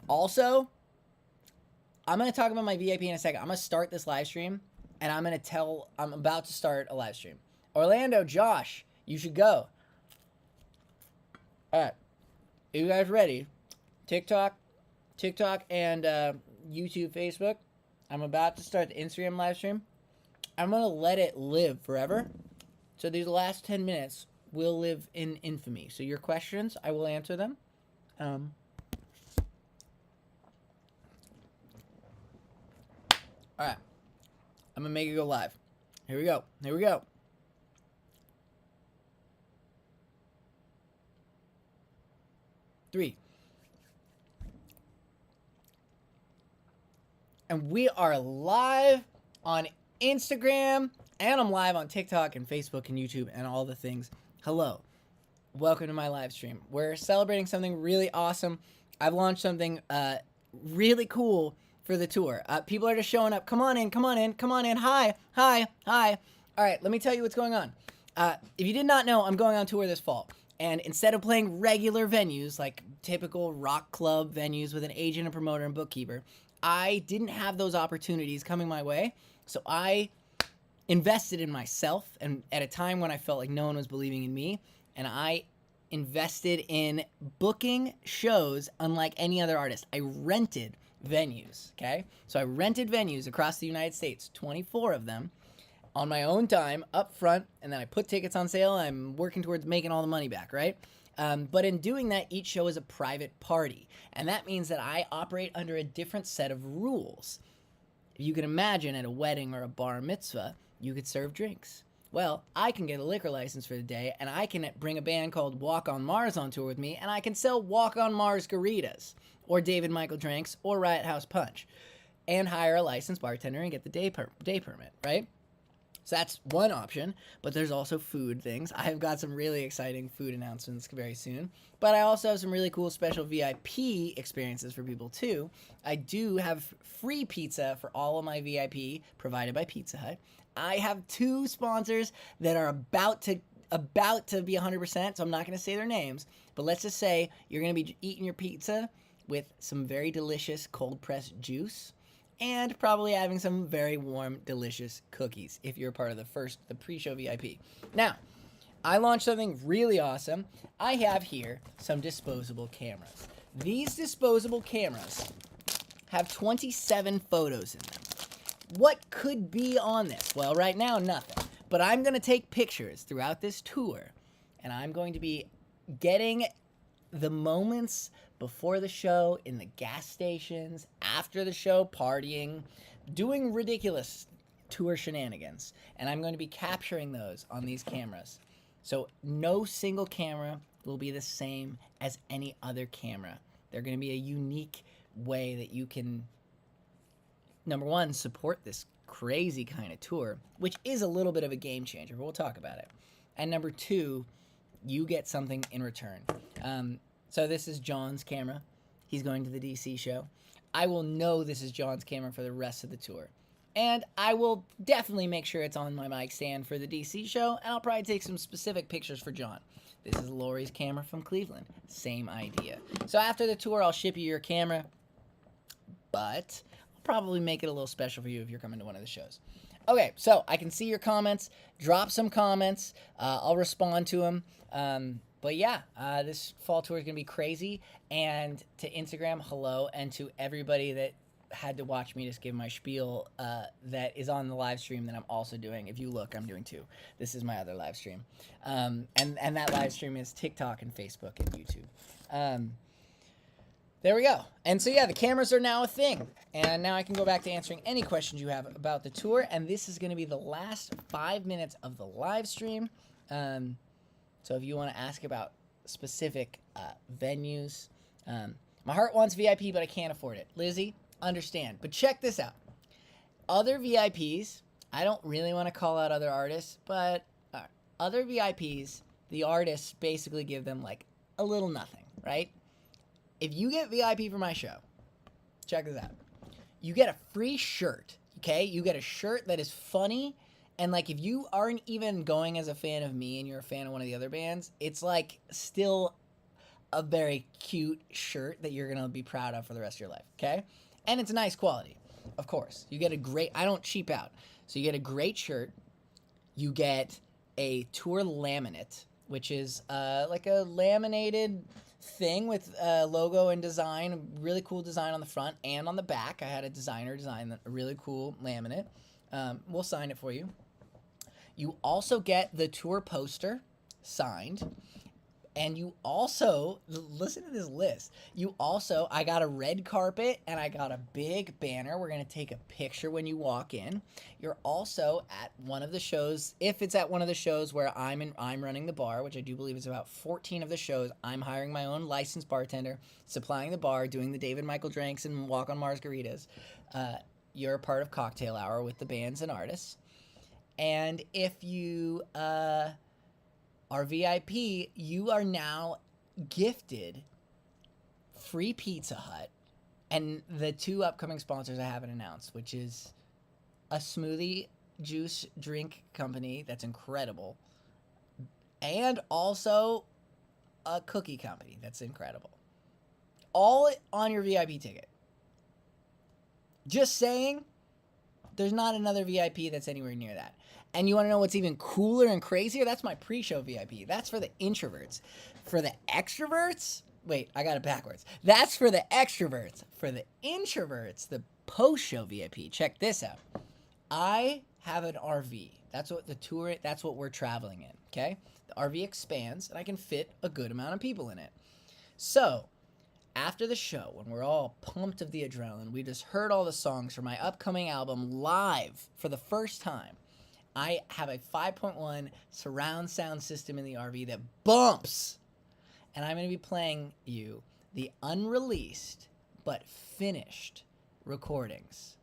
Also, I'm going to talk about my VIP in a second. I'm going to start this live stream, and I'm about to start a live stream. Orlando, Josh, you should go. All right. Are you guys ready? TikTok, and YouTube, Facebook. I'm about to start the Instagram live stream. I'm going to let it live forever. So these last 10 minutes will live in infamy. So your questions, I will answer them. All right. I'm going to make it go live. Here we go. 3. And we are live on Instagram, and I'm live on TikTok and Facebook and YouTube and all the things. Hello. Welcome to my live stream. We're celebrating something really awesome. I've launched something really cool for the tour. People are just showing up. Come on in. Hi. All right, let me tell you what's going on. If you did not know, I'm going on tour this fall. And instead of playing regular venues, like typical rock club venues with an agent, a promoter, and bookkeeper, I didn't have those opportunities coming my way. So I invested in myself, and at a time when I felt like no one was believing in me, and I invested in booking shows unlike any other artist. I rented venues, okay? So I rented venues across the United States, 24 of them, on my own time, up front, and then I put tickets on sale. I'm working towards making all the money back, right? But in doing that, each show is a private party, and that means that I operate under a different set of rules. If you can imagine at a wedding or a bar mitzvah, you could serve drinks. Well, I can get a liquor license for the day, and I can bring a band called Walk on Mars on tour with me, and I can sell Walk on Mars Garritas, or David Michael drinks, or Riot House Punch, and hire a licensed bartender and get the day permit, right? So that's one option, but there's also food things. I've got some really exciting food announcements very soon, but I also have some really cool special VIP experiences for people too. I do have free pizza for all of my VIP provided by Pizza Hut. I have 2 sponsors that are about to be 100%, so I'm not going to say their names, but let's just say you're going to be eating your pizza with some very delicious cold-pressed juice, and probably having some very warm, delicious cookies if you're part of the pre-show VIP. Now, I launched something really awesome. I have here some disposable cameras. These disposable cameras have 27 photos in them. What could be on this? Well, right now, nothing. But I'm going to take pictures throughout this tour, and I'm going to be getting the moments before the show, in the gas stations, after the show, partying, doing ridiculous tour shenanigans. And I'm going to be capturing those on these cameras. So no single camera will be the same as any other camera. They're going to be a unique way that you can, number one, support this crazy kind of tour, which is a little bit of a game changer, but we'll talk about it. And number 2, you get something in return. So this is John's camera. He's going to the DC show. I will know this is John's camera for the rest of the tour. And I will definitely make sure it's on my mic stand for the DC show, and I'll probably take some specific pictures for John. This is Lori's camera from Cleveland. Same idea. So after the tour, I'll ship you your camera, but I'll probably make it a little special for you if you're coming to one of the shows. Okay, so I can see your comments. Drop some comments. I'll respond to them. But yeah, this fall tour is going to be crazy. And to Instagram, hello. And to everybody that had to watch me just give my spiel that is on the live stream that I'm also doing. If you look, I'm doing 2. This is my other live stream. And that live stream is TikTok and Facebook and YouTube. There we go. And so, yeah, the cameras are now a thing. And now I can go back to answering any questions you have about the tour. And this is going to be the last 5 minutes of the live stream. So if you want to ask about specific venues, my heart wants VIP, but I can't afford it. Lizzie, understand. But check this out. Other VIPs, I don't really want to call out other artists, but other VIPs, the artists basically give them like a little nothing, right? If you get VIP for my show, check this out. You get a free shirt, okay? You get a shirt that is funny. And, like, if you aren't even going as a fan of me and you're a fan of one of the other bands, it's, like, still a very cute shirt that you're going to be proud of for the rest of your life, okay? And it's nice quality, of course. You get a great... I don't cheap out. So you get a great shirt. You get a tour laminate, which is, like a laminated thing with logo and design, really cool design on the front and on the back. I had a designer design a really cool laminate. We'll sign it for you. You also get the tour poster signed, and you also, listen to this list, I got a red carpet, and I got a big banner. We're going to take a picture when you walk in. You're also at one of the shows, if it's at one of the shows where I'm running the bar, which I do believe is about 14 of the shows, I'm hiring my own licensed bartender, supplying the bar, doing the David Michael drinks and Walk on Mars Garritas. You're a part of Cocktail Hour with the bands and artists. And if you are VIP, you are now gifted free Pizza Hut and the 2 upcoming sponsors I haven't announced, which is a smoothie juice drink company that's incredible, and also a cookie company that's incredible. All on your VIP ticket. Just saying, there's not another VIP that's anywhere near that. And you want to know what's even cooler and crazier? That's my pre-show VIP. That's for the introverts. For the extroverts, wait, I got it backwards. That's for the extroverts. For the introverts, the post-show VIP. Check this out. I have an RV. That's what we're traveling in, okay? The RV expands, and I can fit a good amount of people in it. So, after the show, when we're all pumped of the adrenaline, we just heard all the songs for my upcoming album live for the first time. I have a 5.1 surround sound system in the RV that bumps. And I'm going to be playing you the unreleased but finished recordings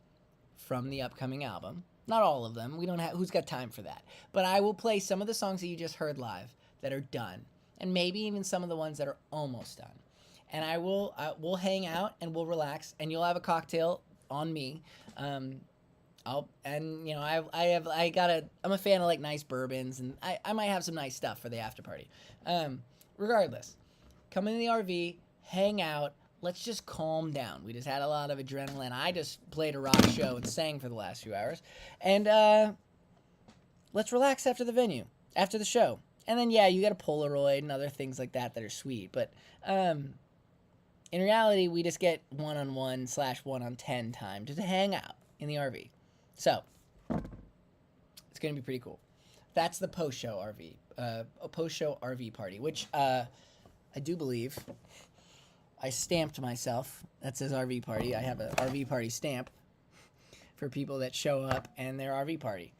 from the upcoming album. Not all of them. We don't have, who's got time for that? But I will play some of the songs that you just heard live that are done, and maybe even some of the ones that are almost done. And we'll hang out and we'll relax, and you'll have a cocktail on me. I'm a fan of like nice bourbons, and I might have some nice stuff for the after party. Regardless, come in the RV, hang out. Let's just calm down. We just had a lot of adrenaline. I just played a rock show and sang for the last few hours. And let's relax after the show. And then, yeah, you get a Polaroid and other things like that are sweet. But in reality, we just get one-on-one / 1-on-10 time to hang out in the RV. So, it's going to be pretty cool. That's the post-show RV. A post-show RV party, which I do believe I stamped myself. That says RV party. I have an RV party stamp for people that show up and their RV party.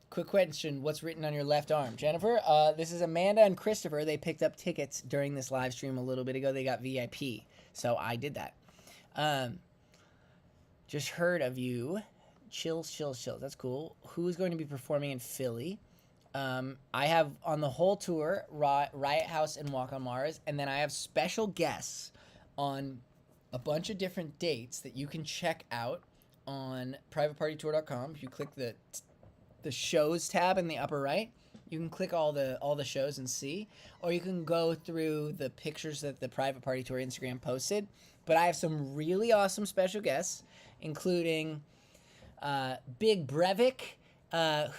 Quick question, what's written on your left arm? Jennifer, this is Amanda and Christopher. They picked up tickets during this live stream a little bit ago. They got VIP, so I did that. Just heard of you. Chills. That's cool. Who's going to be performing in Philly? I have on the whole tour, Riot House and Walk on Mars, and then I have special guests on a bunch of different dates that you can check out on privatepartytour.com. If you click the shows tab in the upper right, you can click all the shows and see, or you can go through the pictures that the Private Party Tour Instagram posted. But I have some really awesome special guests, including Big Brevik,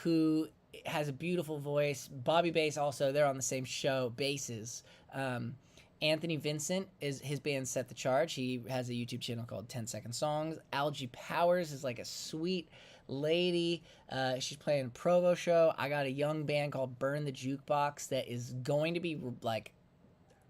who has a beautiful voice. Bobby Bass also, they're on the same show, Basses. Anthony Vincent, his band Set the Charge. He has a YouTube channel called 10 Second Songs. Algie Powers is like a sweet lady. She's playing a Provo show. I got a young band called Burn the Jukebox that is going to be like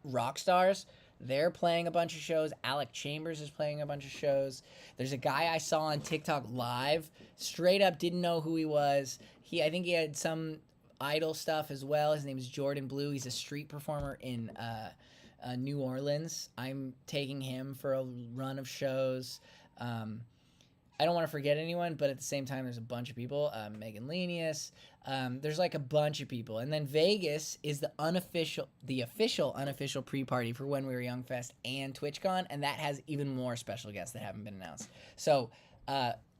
rock stars. They're playing a bunch of shows. Alec Chambers is playing a bunch of shows. There's a guy I saw on TikTok live. Straight up didn't know who he was. I think he had some idol stuff as well. His name is Jordan Blue. He's a street performer in New Orleans. I'm taking him for a run of shows. I don't want to forget anyone, but at the same time, there's a bunch of people. Megan Lenius. There's like a bunch of people. And then Vegas is the official unofficial pre-party for When We Were Young Fest and TwitchCon, and that has even more special guests that haven't been announced. So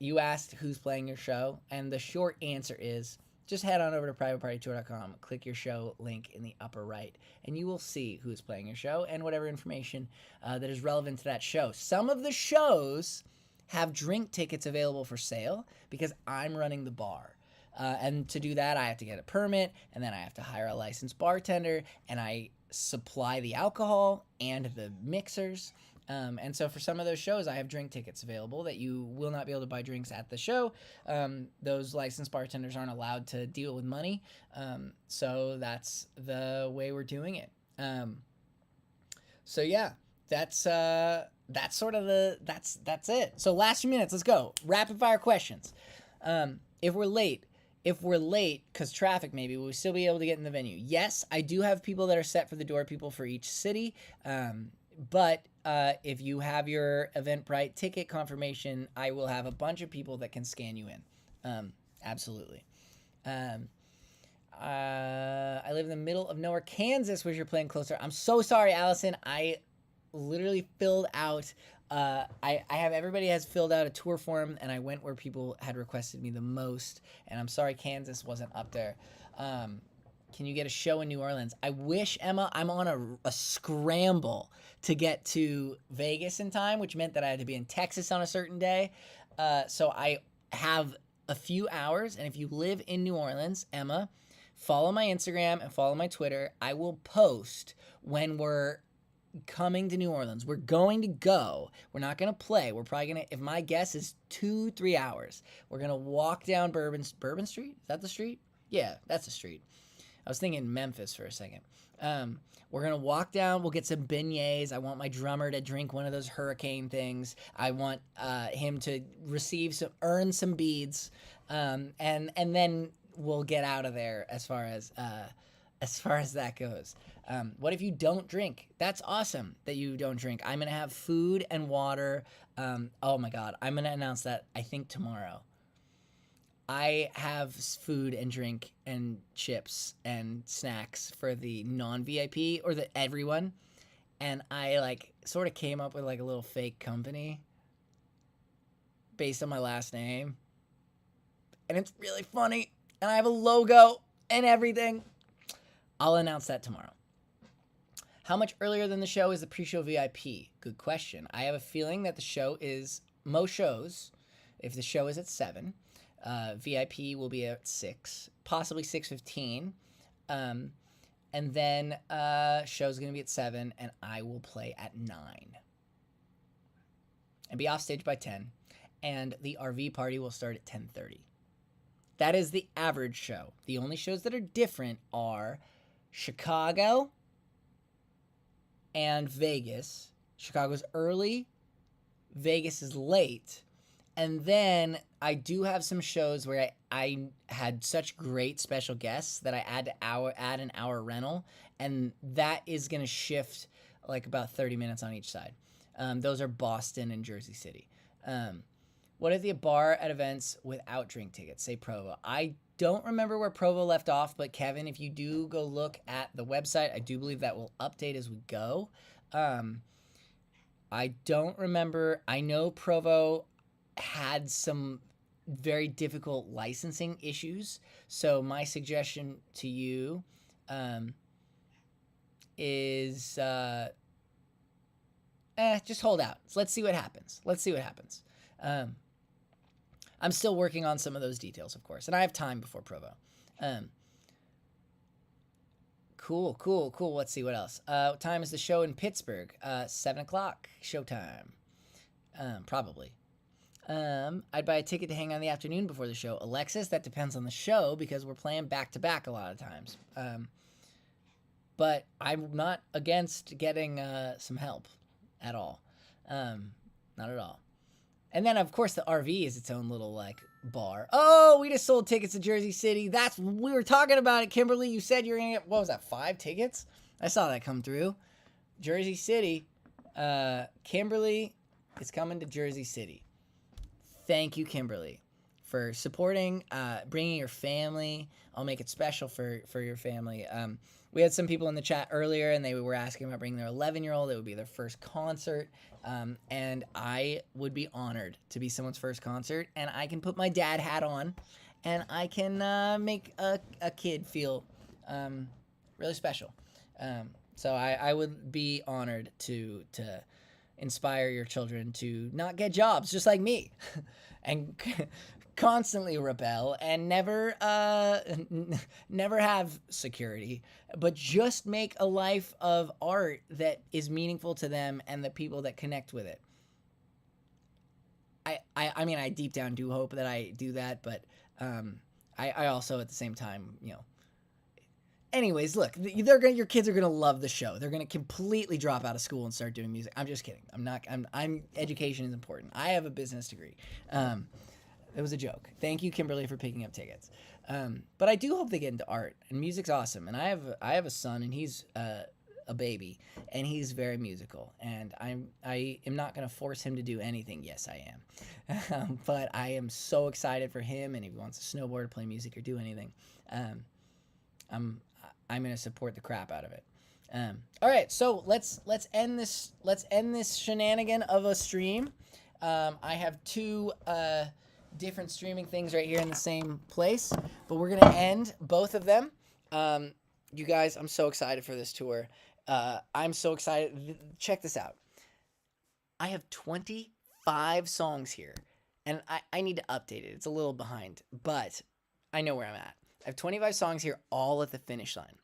you asked who's playing your show, and the short answer is just head on over to privatepartytour.com, click your show link in the upper right, and you will see who's playing your show and whatever information that is relevant to that show. Some of the shows have drink tickets available for sale because I'm running the bar. And to do that, I have to get a permit, and then I have to hire a licensed bartender, and I supply the alcohol and the mixers. And so for some of those shows, I have drink tickets available that you will not be able to buy drinks at the show. Those licensed bartenders aren't allowed to deal with money. So that's the way we're doing it. So yeah, that's sort of that's it. So last few minutes, let's go. Rapid fire questions. If we're late, because traffic maybe, will we still be able to get in the venue? Yes, I do have people that are set for the door people for each city. But if you have your Eventbrite ticket confirmation, I will have a bunch of people that can scan you in. Absolutely. I live in the middle of nowhere, Kansas, where you're playing closer. I'm so sorry, Allison. I literally filled out I have everybody has filled out a tour form, and I went where people had requested me the most. And I'm sorry Kansas wasn't up there. Can you get a show in New Orleans? I wish, Emma. I'm on a scramble to get to Vegas in time, which meant that I had to be in Texas on a certain day. So I have a few hours, and if you live in New Orleans, Emma, follow my Instagram and follow my Twitter. I will post when we're coming to New Orleans. We're going to go. We're not going to play. We're probably going to, if my guess is 2-3 hours, we're going to walk down Bourbon Street. Is that the street? Yeah, that's the street. I was thinking Memphis for a second. We're going to walk down. We'll get some beignets. I want my drummer to drink one of those hurricane things. I want him to earn some beads. And then we'll get out of there as far as that goes. What if you don't drink? That's awesome that you don't drink. I'm going to have food and water. Oh my God. I'm going to announce that I think tomorrow. I have food and drink and chips and snacks for the non-VIP or the everyone. And I sort of came up with a little fake company based on my last name. And it's really funny. And I have a logo and everything. I'll announce that tomorrow. How much earlier than the show is the pre-show VIP? Good question. I have a feeling that the show is, most shows, if the show is at 7, VIP will be at 6, possibly 6:15. And then show's going to be at 7, and I will play at 9. And be off stage by 10. And the RV party will start at 10:30. That is the average show. The only shows that are different are Chicago and Vegas. Chicago's early, Vegas is late. And then I do have some shows where I had such great special guests that I add an hour rental, and that is going to shift about 30 minutes on each side. Those are Boston and Jersey City. What is the bar at events without drink tickets? Say Provo. I don't remember where Provo left off, but Kevin, if you do go look at the website, I do believe that will update as we go. I don't remember. I know Provo had some very difficult licensing issues. So my suggestion to you is just hold out. So let's see what happens. I'm still working on some of those details, of course, and I have time before Provo. Cool. Let's see what else. What time is the show in Pittsburgh? 7 o'clock showtime. Probably. I'd buy a ticket to hang on the afternoon before the show. Alexis, that depends on the show because we're playing back-to-back a lot of times. But I'm not against getting some help at all. Not at all. And then, of course, the RV is its own little, bar. Oh, we just sold tickets to Jersey City. We were talking about it, Kimberly. You said you were going to get, what was that, 5 tickets? I saw that come through. Jersey City. Kimberly is coming to Jersey City. Thank you, Kimberly, for supporting, bringing your family. I'll make it special for your family. We had some people in the chat earlier, and they were asking about bringing their 11-year-old. It would be their first concert, and I would be honored to be someone's first concert. And I can put my dad hat on, and I can make a kid feel really special. So I would be honored to inspire your children to not get jobs just like me and constantly rebel and never have security, but just make a life of art that is meaningful to them and the people that connect with it. I mean, I deep down do hope that I do that, but I also at the same time, anyways, look, your kids are gonna love the show. They're gonna completely drop out of school and start doing music. I'm just kidding. Education is important. I have a business degree. It was a joke. Thank you, Kimberly, for picking up tickets. But I do hope they get into art, and music's awesome. And I have a son, and he's a baby, and he's very musical. And I am not gonna force him to do anything. Yes, I am. But I am so excited for him, and if he wants to snowboard or play music or do anything, I'm going to support the crap out of it. All right, so let's end this shenanigan of a stream. I have two different streaming things right here in the same place, but we're gonna end both of them. You guys, I'm so excited for this tour. I'm so excited. Check this out. I have 25 songs here, and I need to update it. It's a little behind, but I know where I'm at. I have 25 songs here, all at the finish line.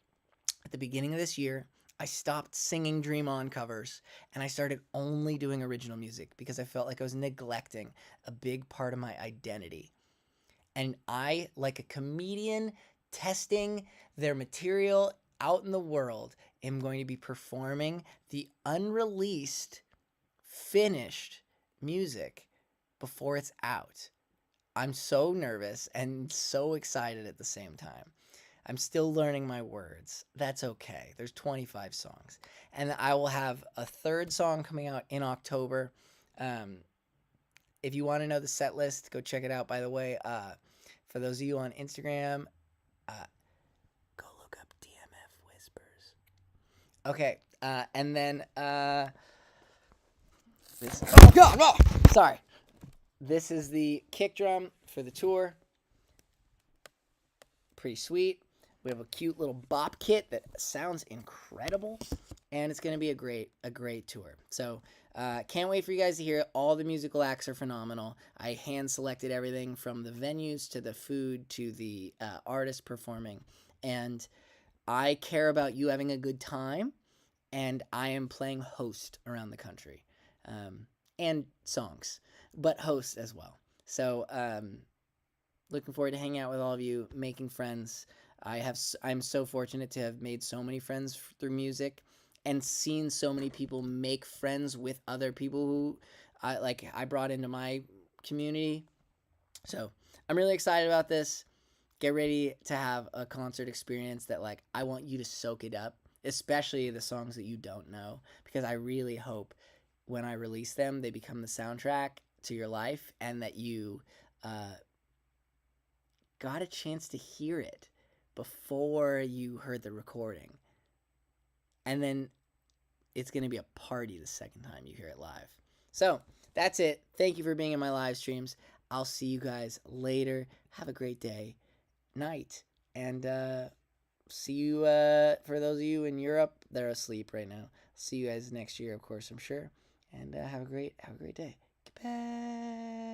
At the beginning of this year, I stopped singing Dream On covers, and I started only doing original music because I felt like I was neglecting a big part of my identity. And I, like a comedian testing their material out in the world, am going to be performing the unreleased, finished music before it's out. I'm so nervous and so excited at the same time. I'm still learning my words. That's okay. There's 25 songs. And I will have a third song coming out in October. If you want to know the set list, go check it out. By the way, for those of you on Instagram, go look up DMF Whispers. Okay, and then this. Oh God! Oh, sorry. This is the kick drum for the tour. Pretty sweet. We have a cute little bop kit that sounds incredible, and it's going to be a great tour. So can't wait for you guys to hear it. All the musical acts are phenomenal. I hand-selected everything from the venues to the food to the artists performing, and I care about you having a good time, and I am playing host around the country, and songs, but host as well. So looking forward to hanging out with all of you, making friends. I'm so fortunate to have made so many friends through music and seen so many people make friends with other people who I brought into my community. So I'm really excited about this. Get ready to have a concert experience that I want you to soak it up, especially the songs that you don't know, because I really hope when I release them, they become the soundtrack to your life and that you got a chance to hear it before you heard the recording. And then it's going to be a party the second time you hear it live. So that's it. Thank you for being in my live streams. I'll see you guys later. Have a great day, night, and see you for those of you in Europe. They're asleep right now. See you guys next year, of course, I'm sure. And have a great day. Goodbye.